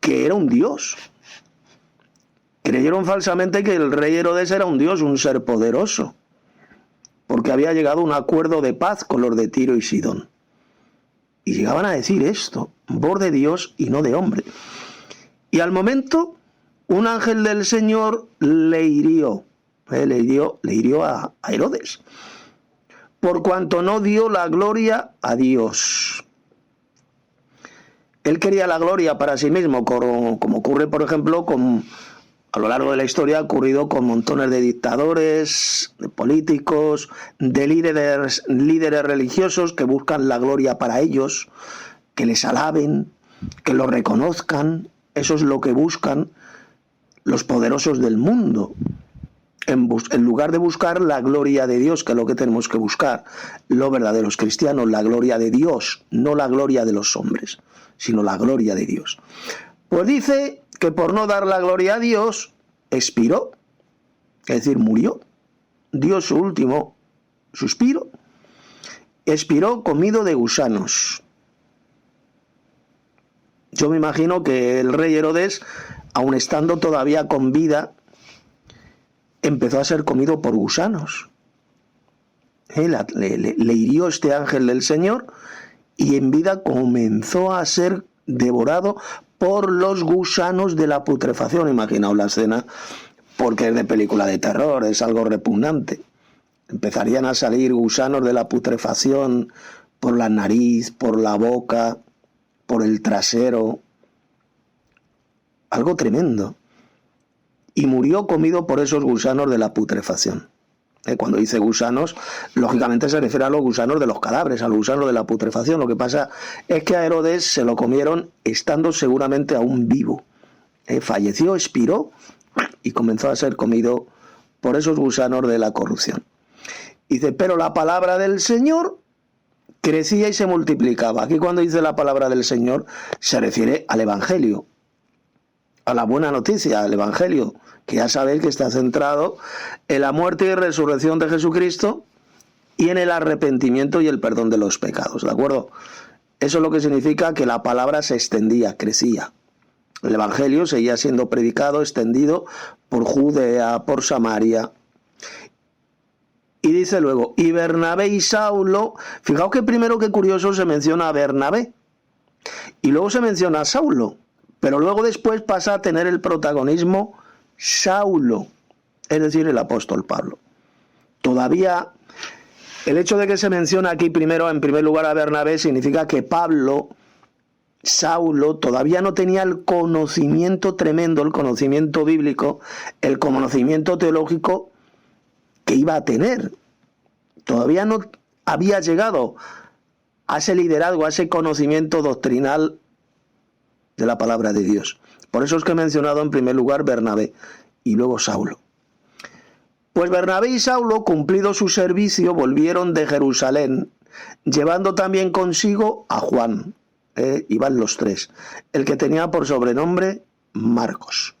que era un dios. Creyeron falsamente que el rey Herodes era un dios, un ser poderoso, porque había llegado a un acuerdo de paz con los de Tiro y Sidón. Y llegaban a decir esto, voz de Dios y no de hombre. Y al momento, un ángel del Señor le hirió a Herodes, por cuanto no dio la gloria a Dios. Él quería la gloria para sí mismo, como ocurre, por ejemplo, a lo largo de la historia ha ocurrido con montones de dictadores, de políticos, de líderes religiosos que buscan la gloria para ellos, que les alaben, que lo reconozcan. Eso es lo que buscan los poderosos del mundo. En lugar de buscar la gloria de Dios, que es lo que tenemos que buscar, los verdaderos cristianos, la gloria de Dios, no la gloria de los hombres, sino la gloria de Dios. Pues dice que por no dar la gloria a Dios, expiró, es decir, murió, dio su último suspiro, expiró comido de gusanos. Yo me imagino que el rey Herodes, aun estando todavía con vida, empezó a ser comido por gusanos. Le hirió este ángel del Señor y en vida comenzó a ser devorado por los gusanos de la putrefacción. Imaginaos la escena, porque es de película de terror, es algo repugnante. Empezarían a salir gusanos de la putrefacción por la nariz, por la boca, por el trasero. Algo tremendo. Y murió comido por esos gusanos de la putrefacción. Cuando dice gusanos, lógicamente se refiere a los gusanos de los cadáveres, a los gusanos de la putrefacción. Lo que pasa es que a Herodes se lo comieron estando seguramente aún vivo. Falleció, expiró y comenzó a ser comido por esos gusanos de la corrupción. Dice, pero la palabra del Señor crecía y se multiplicaba. Aquí cuando dice la palabra del Señor se refiere al Evangelio, a la buena noticia, al Evangelio, que ya sabéis que está centrado en la muerte y resurrección de Jesucristo y en el arrepentimiento y el perdón de los pecados, ¿de acuerdo? Eso es lo que significa que la palabra se extendía, crecía. El Evangelio seguía siendo predicado, extendido por Judea, por Samaria. Y dice luego, y Bernabé y Saulo, fijaos que primero, que curioso, se menciona a Bernabé y luego se menciona a Saulo, pero luego después pasa a tener el protagonismo Saulo, es decir, el apóstol Pablo. Todavía el hecho de que se menciona aquí primero, en primer lugar, a Bernabé, significa que Saulo, todavía no tenía el conocimiento tremendo, el conocimiento bíblico, el conocimiento teológico que iba a tener. Todavía no había llegado a ese liderazgo, a ese conocimiento doctrinal de la palabra de Dios. Por eso es que he mencionado en primer lugar Bernabé y luego Saulo. Pues Bernabé y Saulo, cumplido su servicio, volvieron de Jerusalén, llevando también consigo a Juan. Iban los tres, el que tenía por sobrenombre Marcos.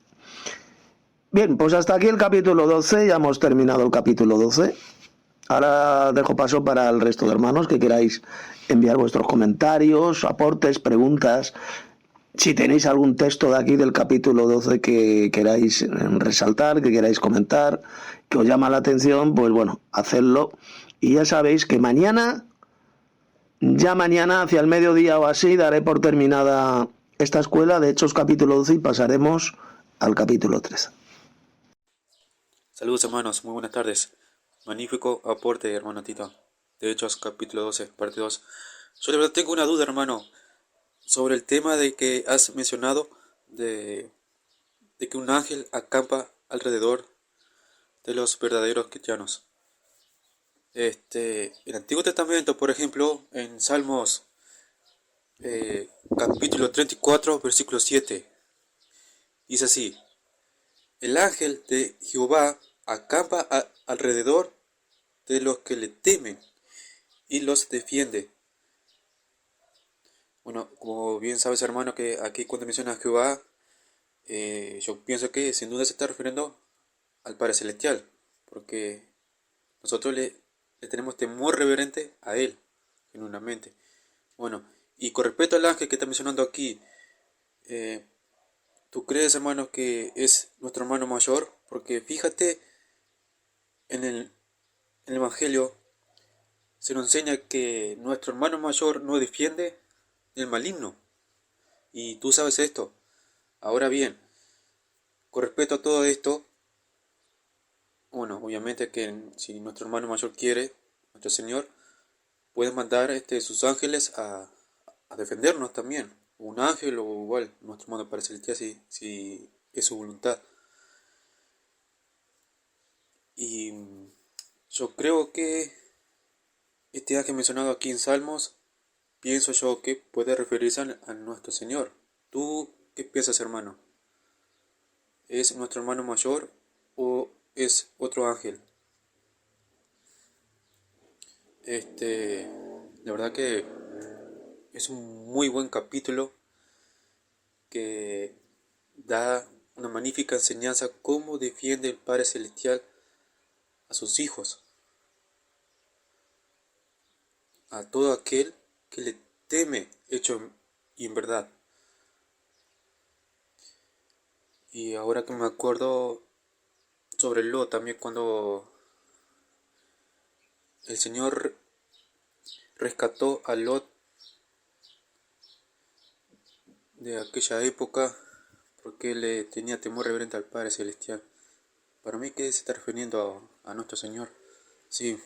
Bien, pues hasta aquí el capítulo 12, ya hemos terminado el capítulo 12. Ahora dejo paso para el resto de hermanos que queráis enviar vuestros comentarios, aportes, preguntas. Si tenéis algún texto de aquí del capítulo 12 que queráis resaltar, que queráis comentar, que os llama la atención, pues bueno, hacedlo. Y ya sabéis que mañana Ya mañana, hacia el mediodía o así, daré por terminada esta escuela de Hechos capítulo 12 y pasaremos al capítulo 13. Saludos hermanos, muy buenas tardes. Magnífico aporte, hermano Tito, de Hechos capítulo 12, parte 2. Yo de verdad tengo una duda, hermano, sobre el tema de que has mencionado de que un ángel acampa alrededor de los verdaderos cristianos. El Antiguo Testamento, por ejemplo, en Salmos capítulo 34, versículo 7, dice así: el ángel de Jehová acampa alrededor de los que le temen y los defiende. Bueno, como bien sabes, hermano, que aquí cuando menciona a Jehová, yo pienso que sin duda se está refiriendo al Padre Celestial, porque nosotros le tenemos temor reverente a Él, genuinamente. Bueno, y con respecto al ángel que está mencionando aquí, eh, ¿tú crees, hermano, que es nuestro hermano mayor? Porque fíjate, en el Evangelio se nos enseña que nuestro hermano mayor nos defiende del maligno. Y tú sabes esto. Ahora bien, con respecto a todo esto, bueno, obviamente que si nuestro hermano mayor quiere, nuestro Señor, puede mandar sus ángeles a defendernos también. Un ángel o igual, nuestro hermano Padre Celestial, si es su voluntad. Y yo creo que este ángel mencionado aquí en Salmos, pienso yo que puede referirse a nuestro Señor. ¿Tú qué piensas, hermano? ¿Es nuestro hermano mayor o es otro ángel? La verdad que es un muy buen capítulo que da una magnífica enseñanza cómo defiende el Padre Celestial a sus hijos, a todo aquel que le teme hecho y en verdad. Y ahora que me acuerdo sobre Lot también, cuando el Señor rescató a Lot de aquella época porque le tenía temor reverente al Padre Celestial. Para mí que se está refiriendo a nuestro Señor. Sí.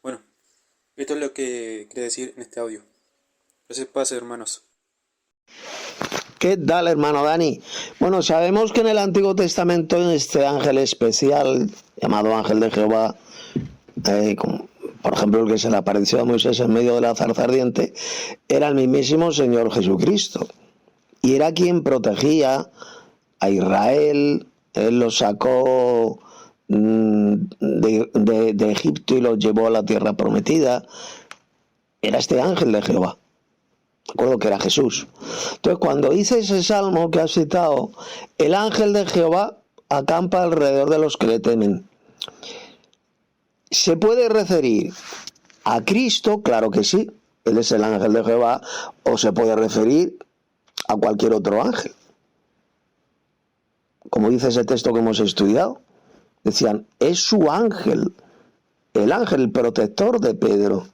Bueno, esto es lo que quería decir en este audio. Gracias, paz, hermanos. ¿Qué tal, hermano Dani? Bueno, sabemos que en el Antiguo Testamento este ángel especial, llamado ángel de Jehová, por ejemplo el que se le apareció a Moisés en medio de la zarza ardiente, era el mismísimo Señor Jesucristo. Y era quien protegía a Israel. Él los sacó de Egipto y los llevó a la tierra prometida. Era este ángel de Jehová. Recuerdo que era Jesús. Entonces, cuando hice ese salmo que has citado, el ángel de Jehová acampa alrededor de los que le temen. ¿Se puede referir a Cristo? Claro que sí. Él es el ángel de Jehová. O se puede referir a cualquier otro ángel. Como dice ese texto que hemos estudiado, decían, es su ángel, el ángel protector de Pedro.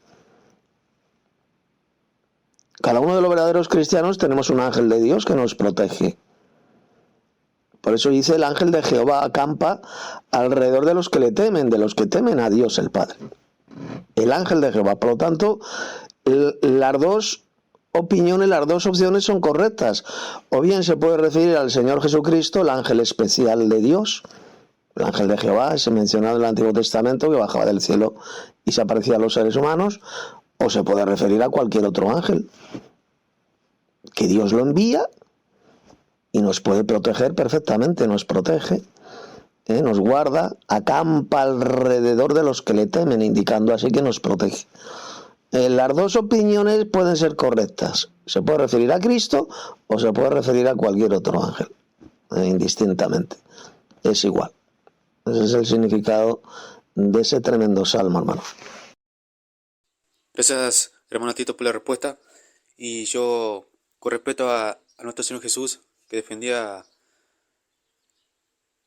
Cada uno de los verdaderos cristianos tenemos un ángel de Dios que nos protege. Por eso dice, el ángel de Jehová acampa alrededor de los que le temen, de los que temen a Dios el Padre. El ángel de Jehová. Por lo tanto, las dos opiniones, las dos opciones son correctas. O bien se puede referir al Señor Jesucristo, el ángel especial de Dios. El ángel de Jehová es mencionado en el Antiguo Testamento, que bajaba del cielo y se aparecía a los seres humanos. O se puede referir a cualquier otro ángel, que Dios lo envía y nos puede proteger perfectamente, nos protege, nos guarda, acampa alrededor de los que le temen, indicando así que nos protege. Las dos opiniones pueden ser correctas. Se puede referir a Cristo o se puede referir a cualquier otro ángel, indistintamente. Es igual. Ese es el significado de ese tremendo salmo, hermano. Gracias, hermano Tito, por la respuesta. Y yo, con respecto a nuestro Señor Jesús, que defendía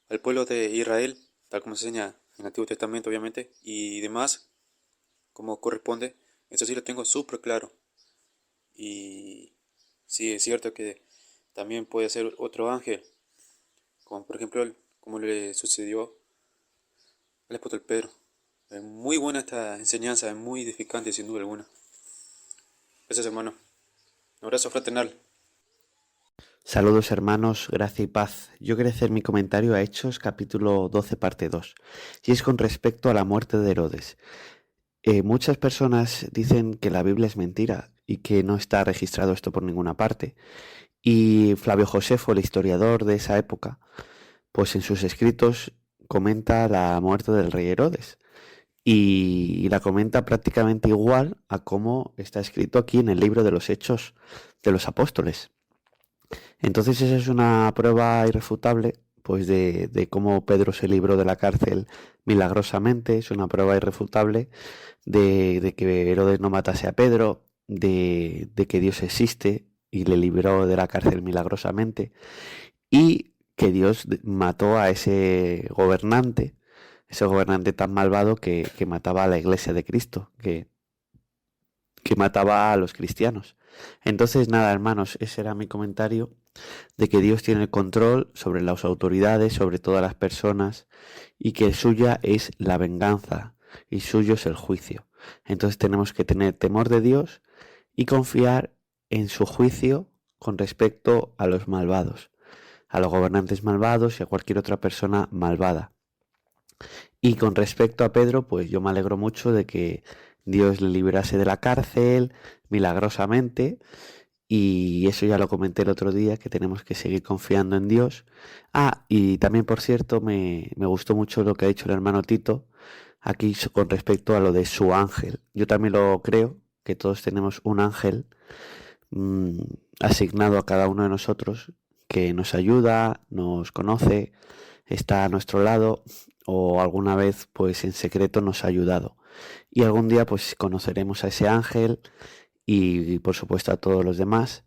al pueblo de Israel, tal como se enseña en el Antiguo Testamento, obviamente, y demás, como corresponde, Eso sí lo tengo súper claro. Y sí, es cierto que también puede ser otro ángel, como por ejemplo, como le sucedió al apóstol Pedro. Es muy buena esta enseñanza, es muy edificante sin duda alguna. Gracias, hermano. Un abrazo fraternal. Saludos hermanos, gracia y paz. Yo quiero hacer mi comentario a Hechos capítulo 12 parte 2 y es con respecto a la muerte de Herodes. Muchas personas dicen que la Biblia es mentira y que no está registrado esto por ninguna parte. Y Flavio Josefo, el historiador de esa época, pues en sus escritos comenta la muerte del rey Herodes. Y la comenta prácticamente igual a como está escrito aquí en el libro de los Hechos de los Apóstoles. Entonces esa es una prueba irrefutable pues de cómo Pedro se libró de la cárcel milagrosamente, es una prueba irrefutable de que Herodes no matase a Pedro, de que Dios existe y le libró de la cárcel milagrosamente, y que Dios mató a ese gobernante tan malvado que mataba a la iglesia de Cristo, que mataba a los cristianos. Entonces nada, hermanos, ese era mi comentario de que Dios tiene el control sobre las autoridades, sobre todas las personas, y que suya es la venganza y suyo es el juicio. Entonces tenemos que tener temor de Dios y confiar en su juicio con respecto a los malvados, a los gobernantes malvados y a cualquier otra persona malvada. Y con respecto a Pedro, pues yo me alegro mucho de que Dios le librase de la cárcel milagrosamente. Y eso ya lo comenté el otro día, que tenemos que seguir confiando en Dios. Y también, por cierto, me gustó mucho lo que ha dicho el hermano Tito aquí con respecto a lo de su ángel. Yo también lo creo, que todos tenemos un ángel mmm, asignado a cada uno de nosotros, que nos ayuda, nos conoce, está a nuestro lado, o alguna vez pues en secreto nos ha ayudado. Y algún día pues conoceremos a ese ángel y por supuesto a todos los demás,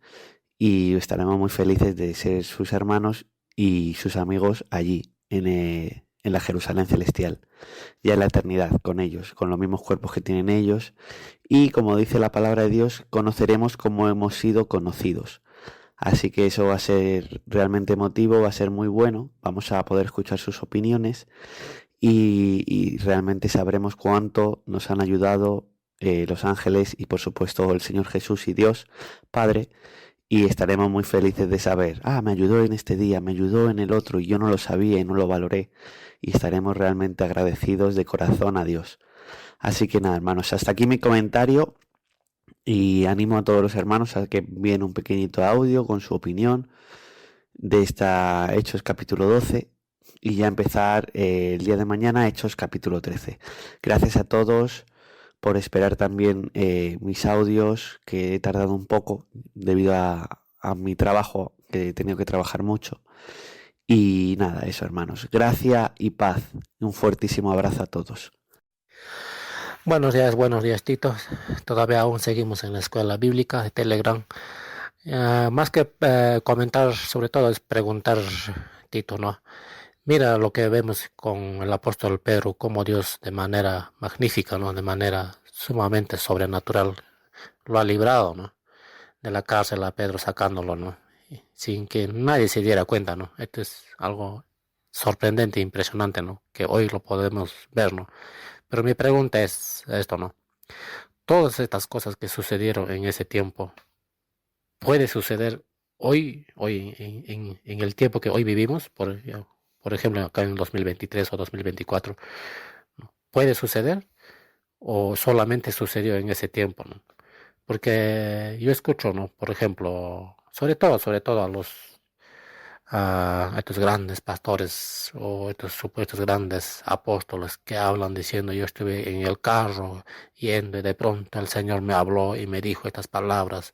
y estaremos muy felices de ser sus hermanos y sus amigos allí en la Jerusalén celestial, ya en la eternidad con ellos, con los mismos cuerpos que tienen ellos, y como dice la palabra de Dios, conoceremos como hemos sido conocidos. Así que eso va a ser realmente emotivo, va a ser muy bueno, vamos a poder escuchar sus opiniones y realmente sabremos cuánto nos han ayudado los ángeles y por supuesto el Señor Jesús y Dios Padre, y estaremos muy felices de saber, me ayudó en este día, me ayudó en el otro y yo no lo sabía y no lo valoré, y estaremos realmente agradecidos de corazón a Dios. Así que nada, hermanos, hasta aquí mi comentario y animo a todos los hermanos a que envíen un pequeñito audio con su opinión de esta Hechos capítulo 12 y ya empezar el día de mañana Hechos capítulo 13. Gracias a todos por esperar también mis audios, que he tardado un poco debido a mi trabajo, que he tenido que trabajar mucho. Y nada, eso hermanos, gracia y paz. Un fuertísimo abrazo a todos. Buenos días Tito. Todavía aún seguimos en la escuela bíblica de Telegram. Más que comentar, sobre todo es preguntar, Tito, ¿no? Mira lo que vemos con el apóstol Pedro, cómo Dios de manera magnífica, ¿no? De manera sumamente sobrenatural lo ha librado, ¿no? De la cárcel a Pedro sacándolo, ¿no? Sin que nadie se diera cuenta, ¿no? Esto es algo sorprendente e impresionante, ¿no? Que hoy lo podemos ver, ¿no? Pero mi pregunta es esto, ¿no? Todas estas cosas que sucedieron en ese tiempo, ¿puede suceder hoy en el tiempo que hoy vivimos? Por ejemplo, acá en 2023 o 2024, ¿no? ¿Puede suceder o solamente sucedió en ese tiempo, ¿no? Porque yo escucho, ¿no? Por ejemplo, sobre todo a estos grandes pastores o estos supuestos grandes apóstoles que hablan diciendo yo estuve en el carro yendo y de pronto el Señor me habló y me dijo estas palabras,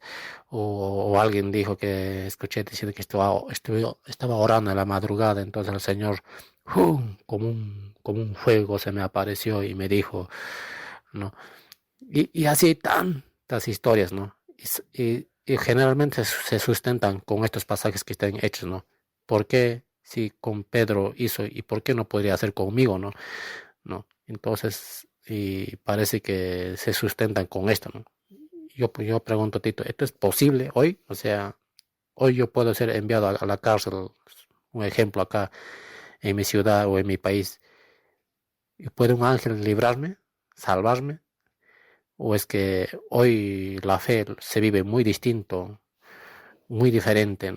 o alguien dijo que escuché diciendo que estaba orando en la madrugada, entonces el Señor ¡fum! Como un fuego se me apareció y me dijo, ¿no? Y así tantas historias, ¿no? Y generalmente se sustentan con estos pasajes que están hechos, ¿no? ¿Por qué si con Pedro hizo y por qué no podría hacer conmigo, ¿no? ¿No? Entonces, y parece que se sustentan con esto, ¿no? Yo pregunto, Tito, ¿esto es posible hoy? O sea, hoy yo puedo ser enviado a la cárcel, un ejemplo acá en mi ciudad o en mi país, ¿y puede un ángel librarme, salvarme? ¿O es que hoy la fe se vive muy distinto, muy diferente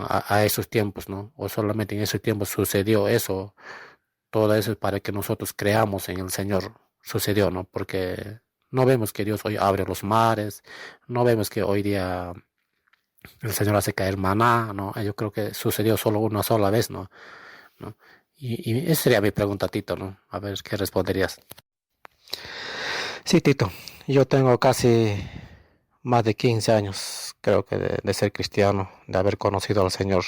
a esos tiempos, ¿no? O solamente en esos tiempos sucedió eso, todo eso es para que nosotros creamos en el Señor, sucedió, ¿no? Porque no vemos que Dios hoy abre los mares, no vemos que hoy día el Señor hace caer maná, ¿no? Yo creo que sucedió solo una sola vez, ¿no? ¿No? Y esa sería mi pregunta, Tito, ¿no? A ver qué responderías. Sí, Tito, yo tengo casi más de 15 años, creo que de ser cristiano, de haber conocido al Señor.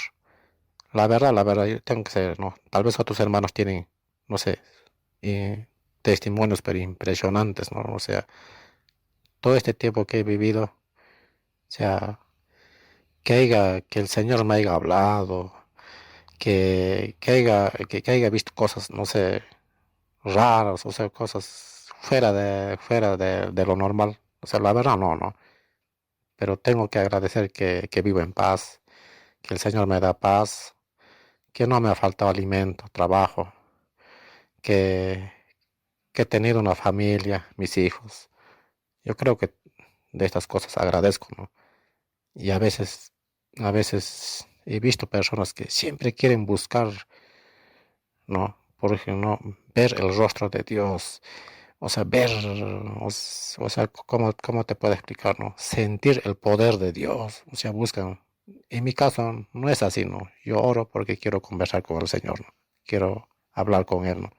La verdad, yo tengo que ser, ¿no? Tal vez otros hermanos tienen, no sé, testimonios pero impresionantes, ¿no? O sea, todo este tiempo que he vivido, o sea, que el Señor me haya hablado, que haya visto cosas, no sé, raras, o sea, cosas fuera de lo normal. O sea, la verdad no. Pero tengo que agradecer que vivo en paz, que el Señor me da paz, que no me ha faltado alimento, trabajo, que, que he tenido una familia, mis hijos. Yo creo que de estas cosas agradezco, ¿no? Y a veces he visto personas que siempre quieren buscar, ¿no? Por ejemplo, ¿no? Ver el rostro de Dios, o sea, o sea, ¿cómo te puedo explicar, no? Sentir el poder de Dios, o sea, buscan. En mi caso no es así, ¿no? Yo oro porque quiero conversar con el Señor, ¿no? Quiero hablar con Él, ¿no?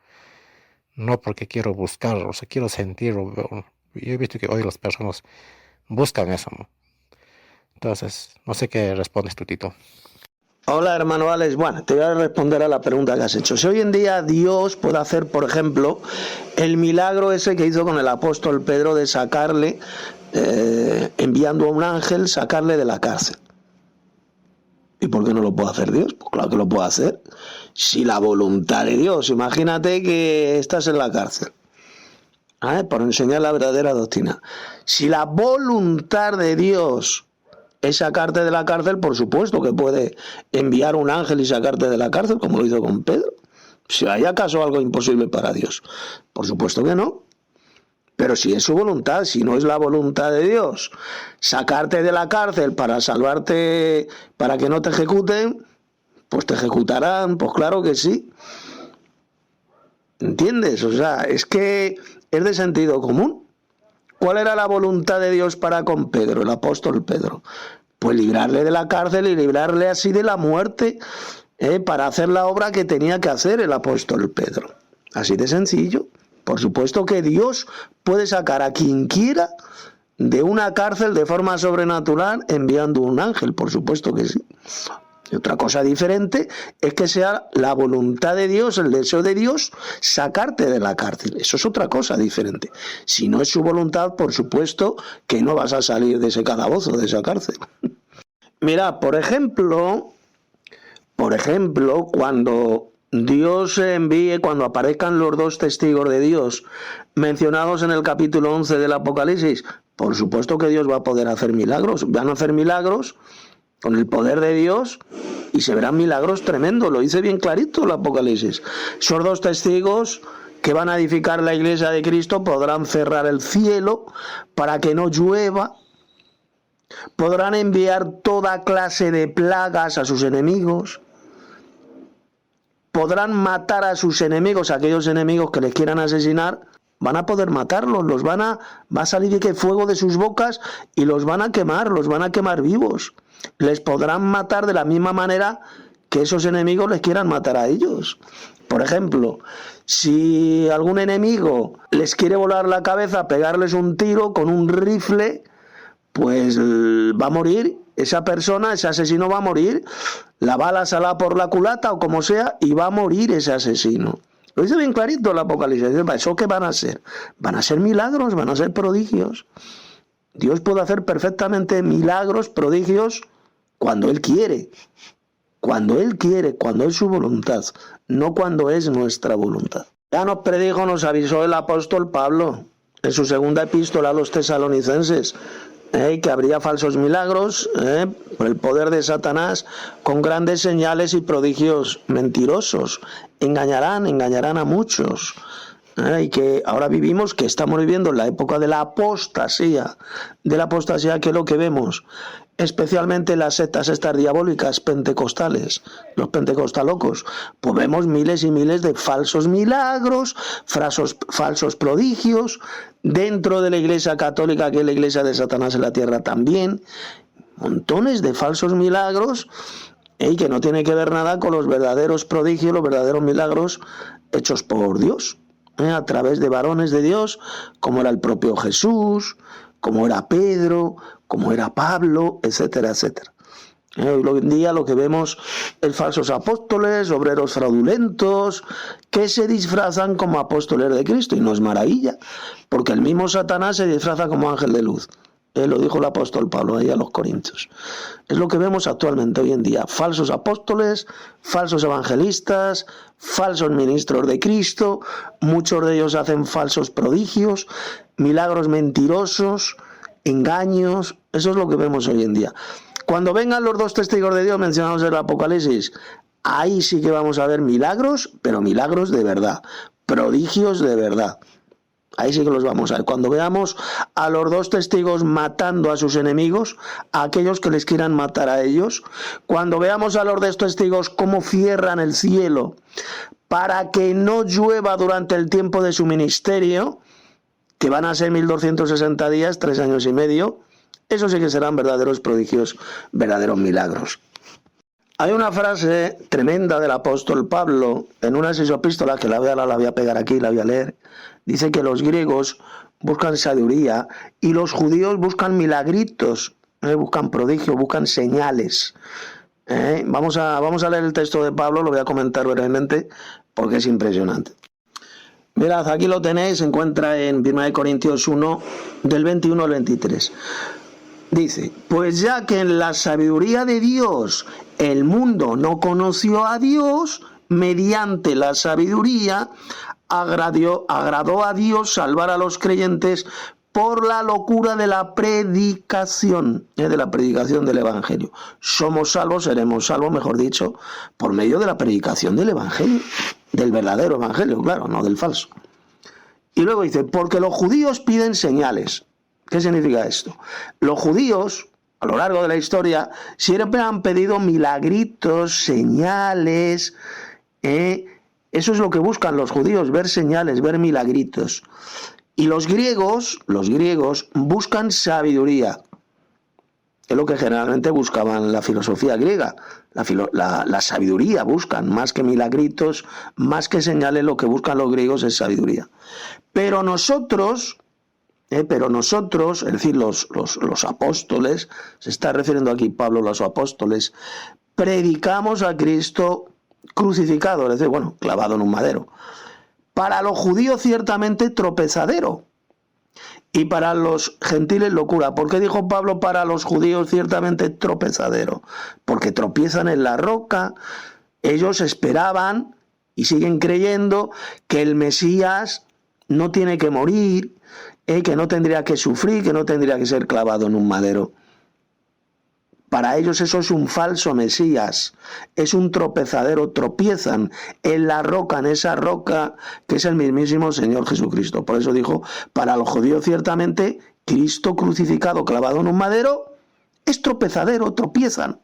No porque quiero buscar, o sea, quiero sentirlo. Yo he visto que hoy las personas buscan eso, ¿no? Entonces, no sé qué respondes tú, Tito. Hola, hermano Alex. Bueno, te voy a responder a la pregunta que has hecho. Si hoy en día Dios puede hacer, por ejemplo, el milagro ese que hizo con el apóstol Pedro de sacarle, enviando a un ángel, sacarle de la cárcel. ¿Y por qué no lo puede hacer Dios? Pues claro que lo puede hacer. Si la voluntad de Dios, imagínate que estás en la cárcel, por enseñar la verdadera doctrina. Si la voluntad de Dios es sacarte de la cárcel, por supuesto que puede enviar un ángel y sacarte de la cárcel, como lo hizo con Pedro. Si hay acaso algo imposible para Dios, por supuesto que no. Pero si es su voluntad, si no es la voluntad de Dios, sacarte de la cárcel para salvarte, para que no te ejecuten, pues te ejecutarán, pues claro que sí. ¿Entiendes? O sea, es que es de sentido común. ¿Cuál era la voluntad de Dios para con Pedro, el apóstol Pedro? Pues librarle de la cárcel y librarle así de la muerte, para hacer la obra que tenía que hacer el apóstol Pedro. Así de sencillo. Por supuesto que Dios puede sacar a quien quiera de una cárcel de forma sobrenatural enviando un ángel, por supuesto que sí. Y otra cosa diferente es que sea la voluntad de Dios, el deseo de Dios, sacarte de la cárcel. Eso es otra cosa diferente. Si no es su voluntad, por supuesto que no vas a salir de ese calabozo, de esa cárcel. Mira, por ejemplo, cuando Dios envíe, cuando aparezcan los dos testigos de Dios mencionados en el capítulo 11 del Apocalipsis, por supuesto que Dios va a poder hacer milagros. Van a hacer milagros con el poder de Dios y se verán milagros tremendos. Lo dice bien clarito el Apocalipsis. Esos dos testigos que van a edificar la iglesia de Cristo podrán cerrar el cielo para que no llueva. Podrán enviar toda clase de plagas a sus enemigos. Podrán matar a sus enemigos, aquellos enemigos que les quieran asesinar, van a poder matarlos, va a salir que fuego de sus bocas y los van a quemar vivos. Les podrán matar de la misma manera que esos enemigos les quieran matar a ellos. Por ejemplo, si algún enemigo les quiere volar la cabeza, pegarles un tiro con un rifle, pues va a morir esa persona, ese asesino va a morir, la bala sale por la culata o como sea, y va a morir ese asesino. Lo dice bien clarito el Apocalipsis. ¿Eso qué van a ser? Van a ser milagros, van a ser prodigios. Dios puede hacer perfectamente milagros, prodigios, cuando Él quiere. Cuando Él quiere, cuando es su voluntad, no cuando es nuestra voluntad. Ya nos predijo, nos avisó el apóstol Pablo en su segunda epístola a los tesalonicenses, que habría falsos milagros por el poder de Satanás, con grandes señales y prodigios mentirosos. Engañarán a muchos. Y que ahora estamos viviendo en la época de la apostasía, que es lo que vemos, especialmente las sectas estas diabólicas pentecostales, los pentecostalocos, pues vemos miles y miles de falsos milagros, falsos prodigios, dentro de la Iglesia católica, que es la iglesia de Satanás en la tierra también, montones de falsos milagros, y que no tiene que ver nada con los verdaderos prodigios, los verdaderos milagros hechos por Dios, a través de varones de Dios, como era el propio Jesús, como era Pedro, como era Pablo, etcétera, etcétera. Hoy en día lo que vemos es falsos apóstoles, obreros fraudulentos, que se disfrazan como apóstoles de Cristo, y no es maravilla, porque el mismo Satanás se disfraza como ángel de luz. Lo dijo el apóstol Pablo ahí a los Corintios. Es lo que vemos actualmente hoy en día. Falsos apóstoles, falsos evangelistas, falsos ministros de Cristo. Muchos de ellos hacen falsos prodigios, milagros mentirosos, engaños. Eso es lo que vemos hoy en día. Cuando vengan los dos testigos de Dios mencionados en el Apocalipsis, ahí sí que vamos a ver milagros, pero milagros de verdad, prodigios de verdad. Ahí sí que los vamos a ver. Cuando veamos a los dos testigos matando a sus enemigos, a aquellos que les quieran matar a ellos, cuando veamos a los dos testigos cómo cierran el cielo para que no llueva durante el tiempo de su ministerio, que van a ser 1260 días, 3 años y medio, eso sí que serán verdaderos prodigios, verdaderos milagros. Hay una frase tremenda del apóstol Pablo en una de sus epístolas, que la voy a pegar aquí, la voy a leer. Dice que los griegos buscan sabiduría y los judíos buscan milagritos, buscan prodigios, buscan señales. Vamos a leer el texto de Pablo, lo voy a comentar brevemente porque es impresionante. Mirad, aquí lo tenéis, se encuentra en 1 Corintios 1, del 21 al 23. Dice, pues ya que en la sabiduría de Dios el mundo no conoció a Dios, mediante la sabiduría agradó a Dios salvar a los creyentes por la locura de la predicación del Evangelio. Somos salvos, seremos salvos, mejor dicho, por medio de la predicación del Evangelio, del verdadero Evangelio, claro, no del falso. Y luego dice, porque los judíos piden señales. ¿Qué significa esto? Los judíos, a lo largo de la historia, siempre han pedido milagritos, señales. Eso es lo que buscan los judíos, ver señales, ver milagritos. Y los griegos buscan sabiduría. Es lo que generalmente buscaban la filosofía griega. La sabiduría buscan, más que milagritos, más que señales, lo que buscan los griegos es sabiduría. Pero nosotros, es decir, los apóstoles, se está refiriendo aquí Pablo a los apóstoles, predicamos a Cristo crucificado, es decir, clavado en un madero. Para los judíos ciertamente tropezadero, y para los gentiles locura. ¿Por qué dijo Pablo para los judíos ciertamente tropezadero? Porque tropiezan en la roca. Ellos esperaban y siguen creyendo que el Mesías no tiene que morir, que no tendría que sufrir, que no tendría que ser clavado en un madero. Para ellos eso es un falso Mesías, es un tropezadero, tropiezan en la roca, en esa roca que es el mismísimo Señor Jesucristo. Por eso dijo, para los judíos ciertamente, Cristo crucificado, clavado en un madero, es tropezadero, tropiezan.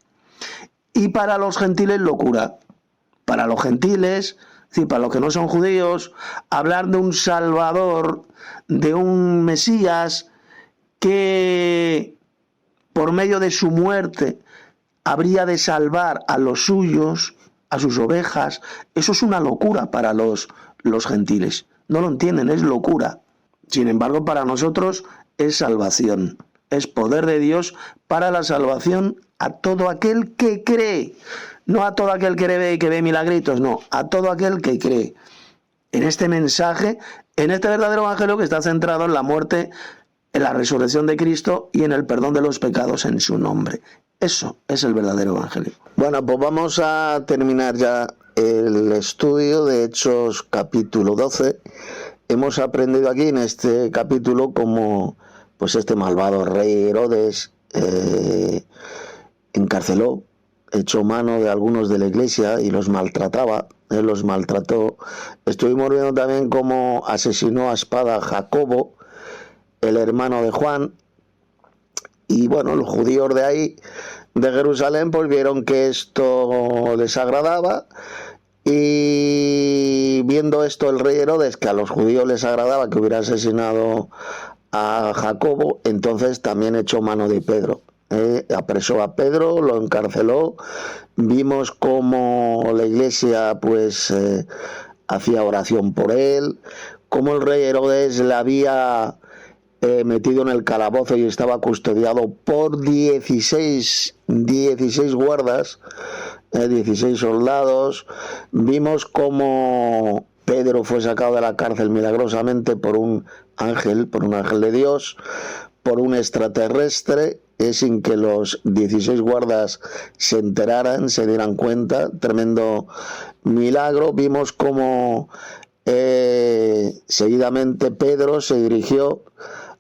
Y para los gentiles locura. Para los gentiles, es decir, para los que no son judíos, hablar de un Salvador, de un Mesías que por medio de su muerte habría de salvar a los suyos, a sus ovejas, eso es una locura para los gentiles. No lo entienden, es locura. Sin embargo, para nosotros es salvación, es poder de Dios para la salvación a todo aquel que cree. No a todo aquel que ve milagritos, no, a todo aquel que cree. En este mensaje, en este verdadero evangelio que está centrado en la muerte, en la resurrección de Cristo y en el perdón de los pecados en su nombre. Eso es el verdadero evangelio. Bueno, pues vamos a terminar ya el estudio de Hechos capítulo 12. Hemos aprendido aquí en este capítulo cómo pues este malvado rey Herodes encarceló, echó mano de algunos de la iglesia y los maltrataba, él los maltrató. Estuvimos viendo también cómo asesinó a espada a Jacobo, el hermano de Juan, y bueno, los judíos de ahí, de Jerusalén, pues vieron que esto les agradaba, y viendo esto el rey Herodes, que a los judíos les agradaba que hubiera asesinado a Jacobo, entonces también echó mano de Pedro. Apresó a Pedro, lo encarceló. Vimos cómo la iglesia pues hacía oración por él, cómo el rey Herodes le había metido en el calabozo y estaba custodiado por 16 guardas, 16 soldados. Vimos cómo Pedro fue sacado de la cárcel milagrosamente por un ángel de Dios, por un extraterrestre, sin que los 16 guardas se enteraran, se dieran cuenta. Tremendo milagro. Vimos cómo seguidamente Pedro se dirigió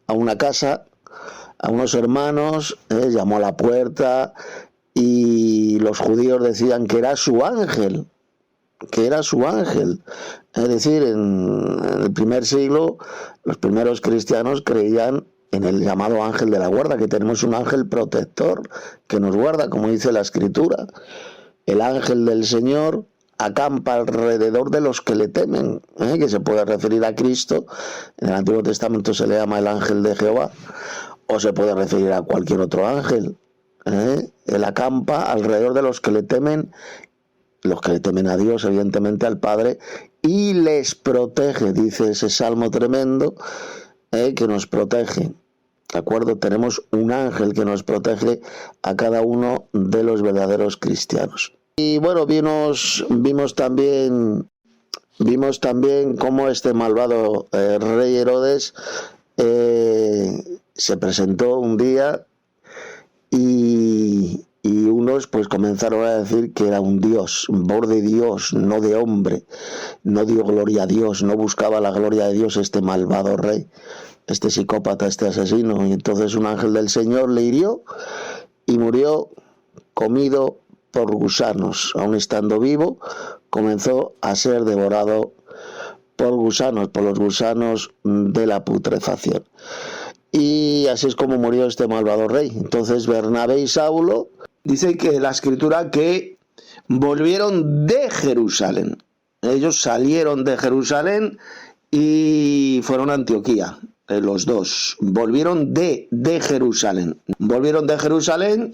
a una casa, a unos hermanos, llamó a la puerta y los judíos decían que era su ángel, Es decir, en el primer siglo los primeros cristianos creían en el llamado ángel de la guarda, que tenemos un ángel protector que nos guarda, como dice la Escritura. El ángel del Señor acampa alrededor de los que le temen, que se puede referir a Cristo. En el Antiguo Testamento se le llama el ángel de Jehová, o se puede referir a cualquier otro ángel. Él acampa alrededor de los que le temen a Dios, evidentemente al Padre, y les protege, dice ese salmo tremendo, que nos protege. ¿De acuerdo? Tenemos un ángel que nos protege a cada uno de los verdaderos cristianos. Y bueno, vimos también cómo este malvado rey Herodes se presentó un día y unos pues comenzaron a decir que era un Dios, voz de Dios, no de hombre. No dio gloria a Dios, no buscaba la gloria de Dios este malvado rey, este psicópata, este asesino. Y entonces un ángel del Señor le hirió y murió comido por gusanos. Aun estando vivo, comenzó a ser devorado por gusanos, por los gusanos de la putrefacción. Y así es como murió este malvado rey. Entonces Bernabé y Saulo, dice que la Escritura que volvieron de Jerusalén. Ellos salieron de Jerusalén y fueron a Antioquía. Los dos volvieron de Jerusalén. Volvieron de Jerusalén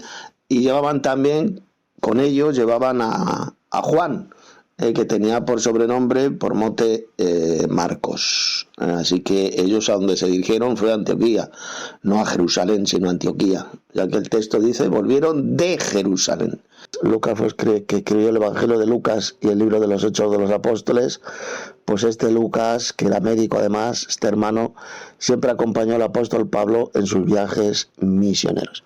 y llevaban también, con ellos llevaban a Juan, que tenía por sobrenombre, por mote, Marcos. Así que ellos a donde se dirigieron fue a Antioquía, no a Jerusalén, sino a Antioquía, ya que el texto dice, volvieron de Jerusalén. Lucas pues, que escribió el Evangelio de Lucas y el libro de los Hechos de los Apóstoles, pues este Lucas, que era médico además, este hermano, siempre acompañó al apóstol Pablo en sus viajes misioneros.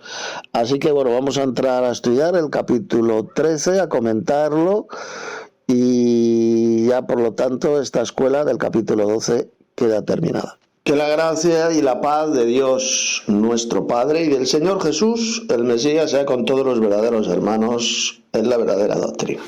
Así que bueno, vamos a entrar a estudiar el capítulo 13, a comentarlo, y ya por lo tanto esta escuela del capítulo 12 queda terminada. Que la gracia y la paz de Dios nuestro Padre y del Señor Jesús, el Mesías, sea con todos los verdaderos hermanos en la verdadera doctrina.